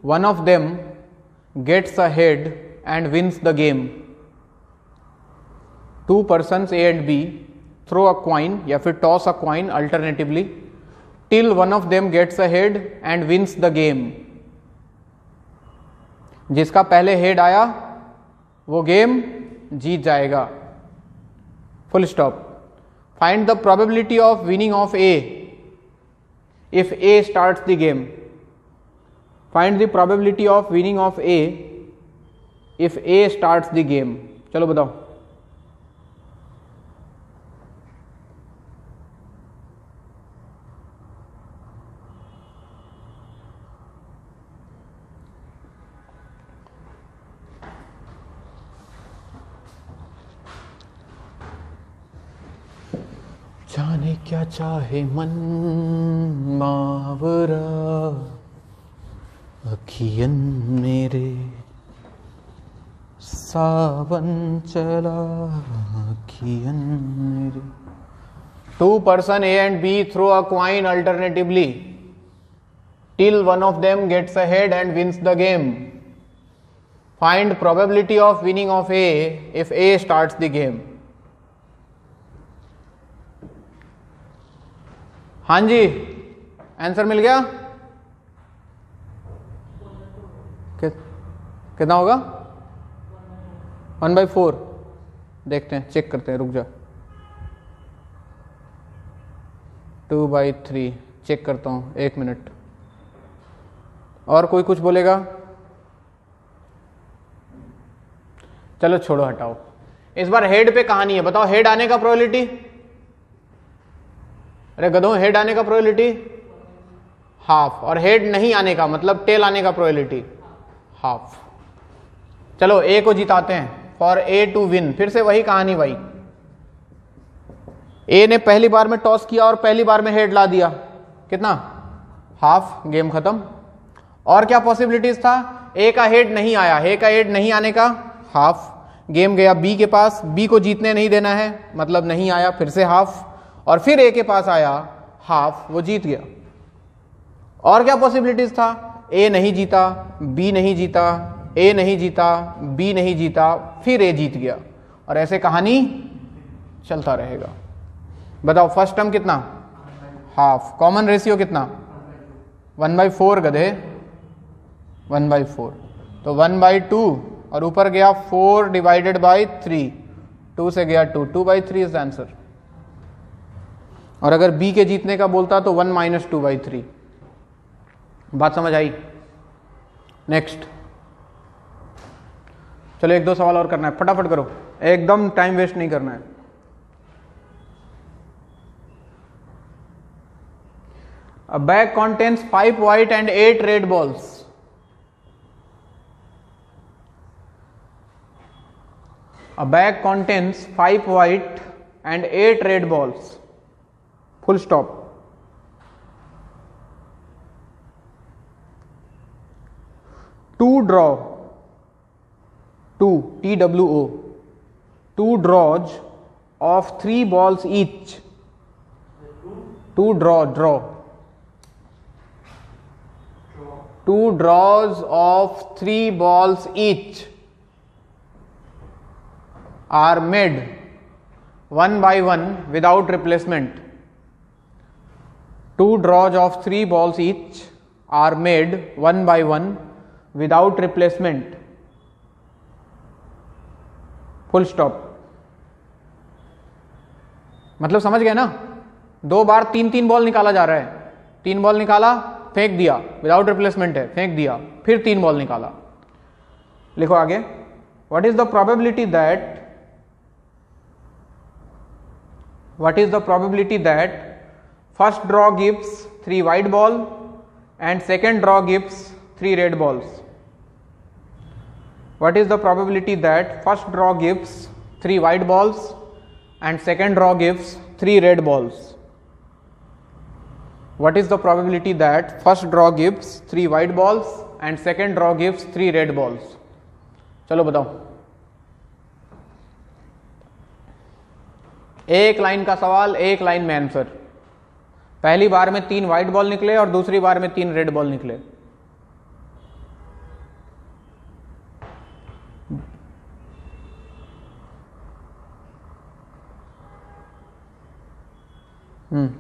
one of them gets ahead and wins the game. Two persons A and B throw a coin या फिर toss a coin alternatively till one of them gets ahead and wins the game. जिसका पहले head आया वो game जीत जाएगा। Full stop. Find the probability of winning of A if A starts the game. Find the probability of winning of A if A starts the game. चलो बताओ। जाने क्या चाहे मन मावरा अखियन मेरे सावन चला अखियन मेरे। Two person A and B throw a coin alternatively till one of them gets ahead and wins the game. Find probability of winning of A if A starts the game. हाँ जी, आंसर मिल गया? कितना होगा? 1/4। देखते हैं, check करते हैं, रुक जा। 2/3 चेक करता हूँ, 1 मिनट। और कोई कुछ बोलेगा? चलो छोड़ो, हटाओ। इस बार हेड पे कहानी है, बताओ हेड आने का प्रोबेबिलिटी। अरे गधों, हेड आने का प्रोबेबिलिटी हाफ, और हेड नहीं आने का मतलब टेल आने का प्रोबेबिलिटी हाफ। चलो ए को जिताते हैं, फॉर ए टू विन। फिर से वही कहानी भाई, ए ने पहली बार में टॉस किया और पहली बार में हेड ला दिया, कितना? हाफ, गेम खत्म। और क्या पॉसिबिलिटीज था? ए का हेड नहीं आया, ए का हेड नहीं आने का हाफ, गेम गया बी के पास, बी को जीतने नहीं देना है मतलब नहीं आया, फिर से हाफ, और फिर ए के पास आया हाफ, वो जीत गया। और क्या पॉसिबिलिटीज था? ए नहीं जीता, बी नहीं जीता, ए नहीं जीता, बी नहीं जीता, फिर ए जीत गया, और ऐसे कहानी चलता रहेगा। बताओ फर्स्ट टर्म कितना? हाफ। कॉमन रेशियो कितना? 1/4 गधे, 1/4। तो 1/2 और ऊपर गया 4 डिवाइडेड बाई 3, 2 से गया 2, 2/3 इज द आंसर। और अगर बी के जीतने का बोलता तो 1 - 2/3। बात समझ आई? नेक्स्ट, चलो 1-2 सवाल और करना है, फटाफट करो, एकदम टाइम वेस्ट नहीं करना है। A bag contains 5 white and 8 red balls. A bag contains 5 white and 8 red balls. Full stop. Two draws of 3 balls each. Two draws of 3 balls each are made one by one without replacement. 2 draws of 3 balls each are made one by one without replacement. Full stop. मतलब समझ गए ना? 2 बार 3 ball निकाला जा रहा है। 3 ball निकाला, फेंक दिया, विदाउट रिप्लेसमेंट है, फेंक दिया, फिर 3 बॉल निकाला। लिखो आगे, what is the probability that first draw gives 3 white ball and second draw gives 3 red balls? What is the probability that first draw gives 3 white balls and second draw gives 3 red balls? What is the probability that first draw gives 3 white balls and second draw gives 3 red balls? चलो बताओ। एक line का सवाल, एक line में answer. पहली बार में 3 white ball निकले और दूसरी बार में 3 रेड बॉल निकले।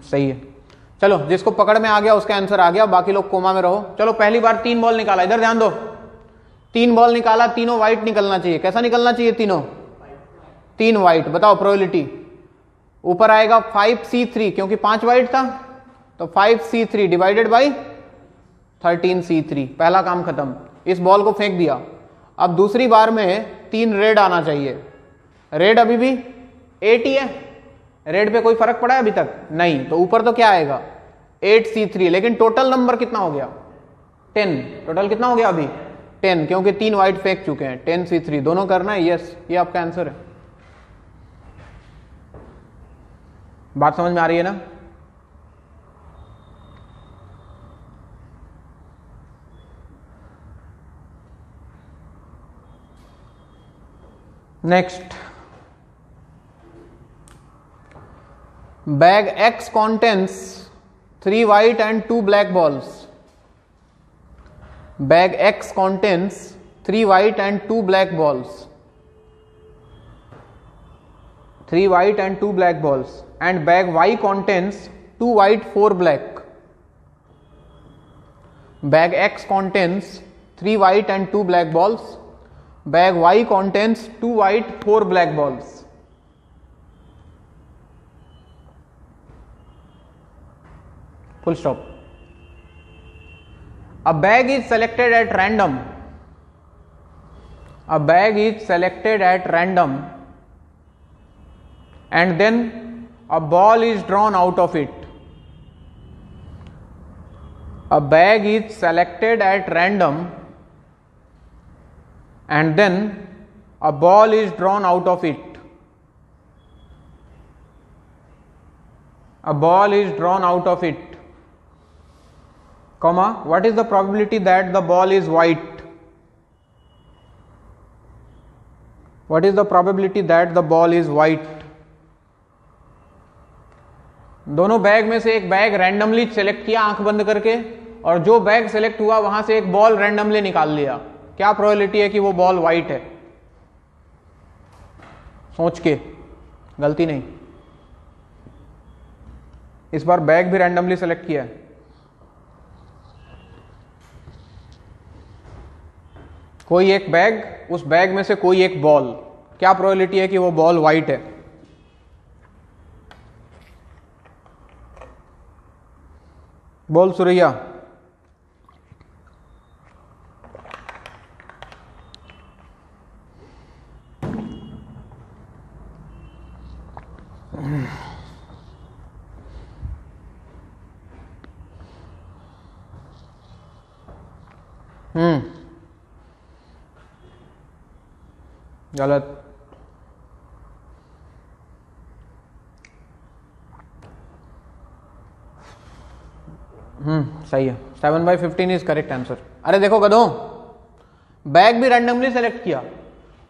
सही है। चलो जिसको पकड़ में आ गया उसका आंसर आ गया, बाकी लोग कोमा में रहो। चलो पहली बार 3 बॉल निकाला, इधर ध्यान दो। 3 बॉल निकाला, तीनों व्हाइट निकलना चाहिए। कैसा निकलना चाहिए? तीनों 3 व्हाइट। बताओ प्रोबेबिलिटी। ऊपर आएगा 5C3 क्योंकि 5 व्हाइट था, तो 5C3 डिवाइडेड बाई 13C3। पहला काम खत्म। इस बॉल को फेंक दिया। अब दूसरी बार में 3 रेड आना चाहिए। रेड अभी भी 8 ही है, रेड पे कोई फर्क पड़ा है अभी तक नहीं, तो ऊपर तो क्या आएगा 8C3, लेकिन टोटल नंबर कितना हो गया 10। टोटल कितना हो गया अभी 10, क्योंकि 3 वाइट फेंक चुके हैं। 10C3 दोनों करना है, यस ये आपका आंसर है। बात समझ में आ रही है ना? Next, bag X contains 3 white and 2 black balls. Bag X contains 3 white and 2 black balls. 3 white and 2 black balls. And bag Y contains 2 white, 4 black. Bag X contains 3 white and 2 black balls. Bag Y contains 2 white, 4 black balls. Full stop. A bag is selected at random. A bag is selected at random, and then a ball is drawn out of it. A bag is selected at random, and then a ball is drawn out of it. A ball is drawn out of it. Comma, what is the probability that the ball is white? What is the probability that the ball is white? दोनों bag में से एक bag randomly select किया आंख बंद करके, और जो बैग सेलेक्ट हुआ वहां से एक बॉल रैंडमली निकाल लिया। क्या प्रोबेबिलिटी है कि वो बॉल व्हाइट है? सोच के, गलती नहीं। इस बार बैग भी रैंडमली सेलेक्ट किया है। कोई एक बैग, उस बैग में से कोई एक बॉल, क्या प्रोबेबिलिटी है कि वो बॉल व्हाइट है? बोल सुरैया। गलत। सही है, 7/15 इज करेक्ट आंसर। अरे देखो गधों, बैग भी रैंडमली सेलेक्ट किया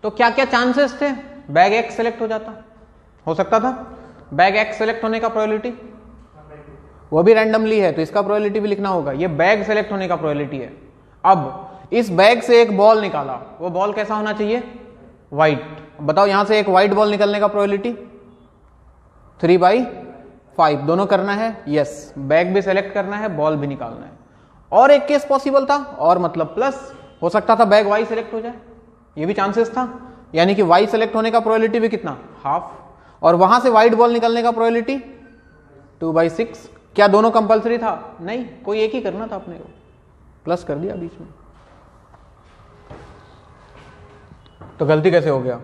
तो क्या क्या चांसेस थे? बैग एक्स सेलेक्ट हो जाता, हो सकता था। बैग एक्स सेलेक्ट होने का प्रोबेबिलिटी वो भी रैंडमली है, तो इसका प्रोबेबिलिटी भी लिखना होगा। ये बैग सेलेक्ट होने का प्रोबेबिलिटी है। अब इस बैग से एक बॉल निकाला, वो बॉल कैसा होना चाहिए? व्हाइट। बताओ यहां से एक व्हाइट बॉल निकलने का प्रोबेबिलिटी 3/5, दोनों करना है, यस। बैग भी सेलेक्ट करना है, बॉल भी निकालना है। और एक केस पॉसिबल था, और मतलब प्लस हो सकता था बैग वाई सेलेक्ट हो जाए, ये भी चांसेस था। यानी कि वाई सेलेक्ट होने का प्रोबेबिलिटी भी कितना? हाफ। और वहां से व्हाइट बॉल निकलने का प्रोबेबिलिटी 2/6। क्या दोनों कंपलसरी था? नहीं, कोई एक ही करना था अपने को, प्लस कर दिया बीच में। तो गलती कैसे हो गया?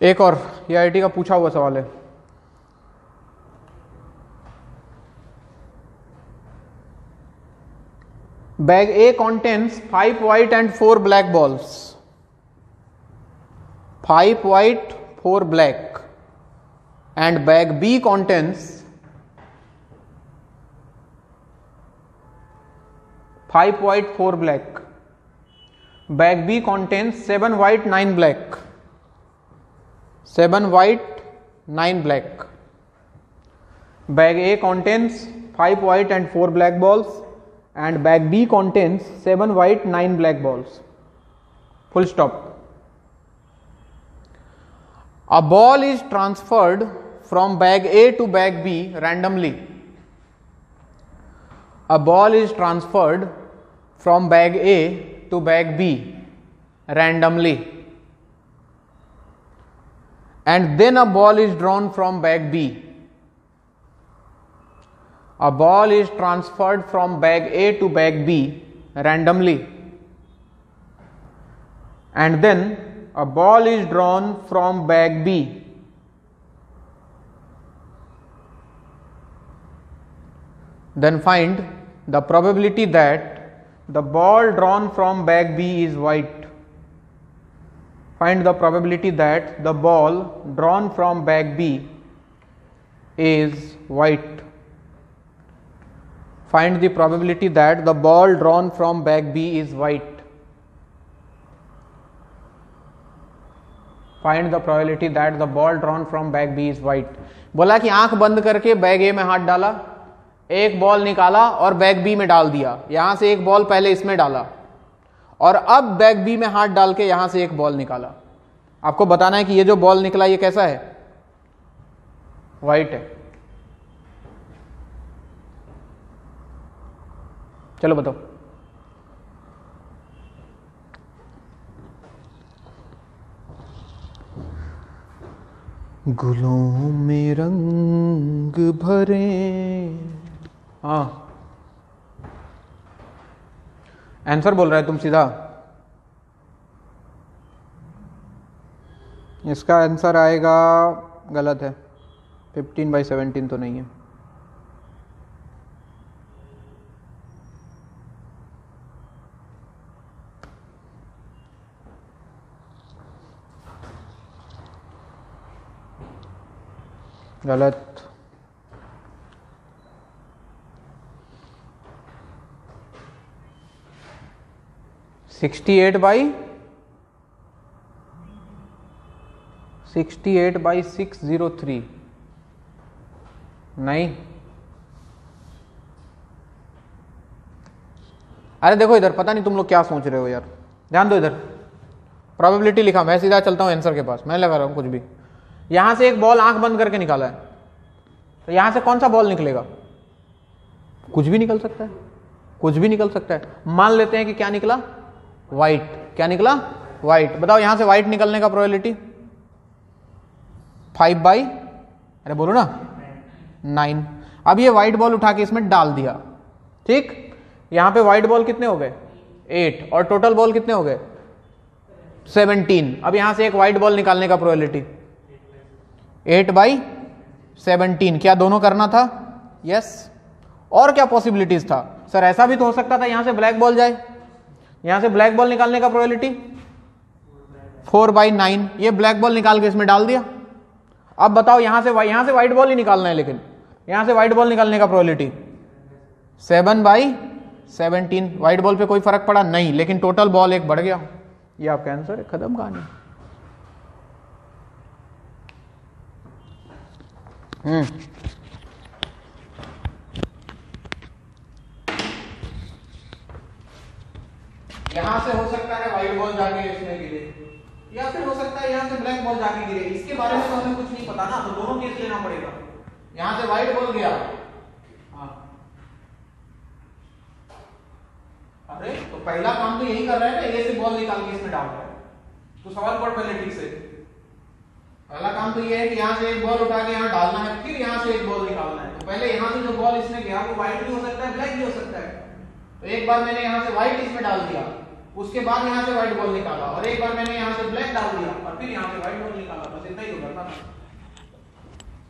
एक और, ये आईटी का पूछा हुआ सवाल है। Bag A contains 5 white and 4 black balls. 5 white, 4 black. And bag B contains 5 white, 4 black. Bag B contains 7 white, 9 black. 7 white, 9 black. Bag A contains 5 white and 4 black balls, and bag B contains 7 white, 9 black balls. Full stop. A ball is transferred from bag A to bag B randomly. A ball is transferred from bag A to bag B randomly, and then a ball is drawn from bag B. A ball is transferred from bag A to bag B randomly, and then a ball is drawn from bag B. Then find the probability that the ball drawn from bag B is white. Find the probability that the ball drawn from bag B is white. Find the probability that the ball drawn from bag B is white. Find the probability that the ball drawn from bag B is white. बोला कि आंख बंद करके bag ए में हाथ डाला, एक ball निकाला और बैग बी में डाल दिया। यहां से एक बॉल पहले इसमें डाला और अब बैग बी में हाथ डाल के यहां से एक बॉल निकाला। आपको बताना है कि ये जो बॉल निकला ये कैसा है? व्हाइट है। चलो बताओ। गुलों में रंग भरे, हाँ आंसर बोल रहा है तुम सीधा। इसका आंसर आएगा, गलत है, 15/17 तो नहीं है। गलत। सिक्सटी एट बाई 603 नहीं। अरे देखो इधर, पता नहीं तुम लोग क्या सोच रहे हो यार, ध्यान दो इधर। प्रोबेबिलिटी लिखा, मैं सीधा चलता हूं आंसर के पास, मैं लगा रहा हूं कुछ भी। यहां से एक बॉल आंख बंद करके निकाला है, तो यहां से कौन सा बॉल निकलेगा? कुछ भी निकल सकता है, कुछ भी निकल सकता है। मान लेते हैं कि क्या निकला? व्हाइट। क्या निकला? व्हाइट। बताओ यहां से व्हाइट निकलने का प्रोबेबिलिटी 5/, अरे बोलो ना, 9। अब ये व्हाइट बॉल उठा के इसमें डाल दिया, ठीक। यहां पे व्हाइट बॉल कितने हो गए? 8, और टोटल बॉल कितने हो गए? 17। अब यहां से एक व्हाइट बॉल निकालने का प्रोबेबिलिटी 8/17। क्या दोनों करना था? यस। और क्या पॉसिबिलिटीज था? सर ऐसा भी तो हो सकता था यहां से ब्लैक बॉल जाए, यहां से ब्लैक बॉल निकालने का प्रोबेबिलिटी 4/9। ये ब्लैक बॉल निकाल के इसमें डाल दिया। अब बताओ यहां से व्हाइट बॉल ही निकालना है, लेकिन यहां से व्हाइट बॉल निकालने का प्रोबेबिलिटी 7/17। व्हाइट बॉल पे कोई फर्क पड़ा नहीं, लेकिन टोटल बॉल एक बढ़ गया। ये आपका आंसर है, खत्म कहानी। यहां से हो सकता है व्हाइट बॉल जाके इसमें गिरे, या फिर हो सकता है यहां से ब्लैक बॉल जाके गिरे। इसके बारे में तो हमें कुछ नहीं पता ना, तो दोनों केस लेना पड़ेगा। यहां से व्हाइट बॉल गया, हाँ, अरे तो पहला काम तो यही कर रहा है ना, ए से बॉल निकाल के इसमें डाल रहा है। तो सवाल पढ़ पहले ठीक से। पहला काम तो ये है कि यहां से एक बॉल उठा के यहां डालना है, फिर यहां से एक बॉल निकालना है। तो पहले यहां से जो बॉल इसमें गया वो व्हाइट भी हो सकता है, ब्लैक भी हो सकता है। तो एक बार मैंने यहां से व्हाइट इसमें डाल दिया, उसके बाद यहां से व्हाइट बॉल निकाला, और एक बार मैंने यहां से ब्लैक डाल दिया और फिर यहां से व्हाइट बॉल निकाला। बस इतना ही होगा ना।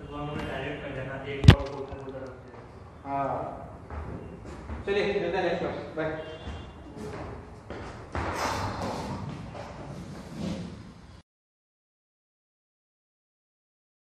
डायरेक्ट कर देना, एक बॉल को उधर उधर रख देना। हां चलिए, नेक्स्ट क्वेश्चन, बाय।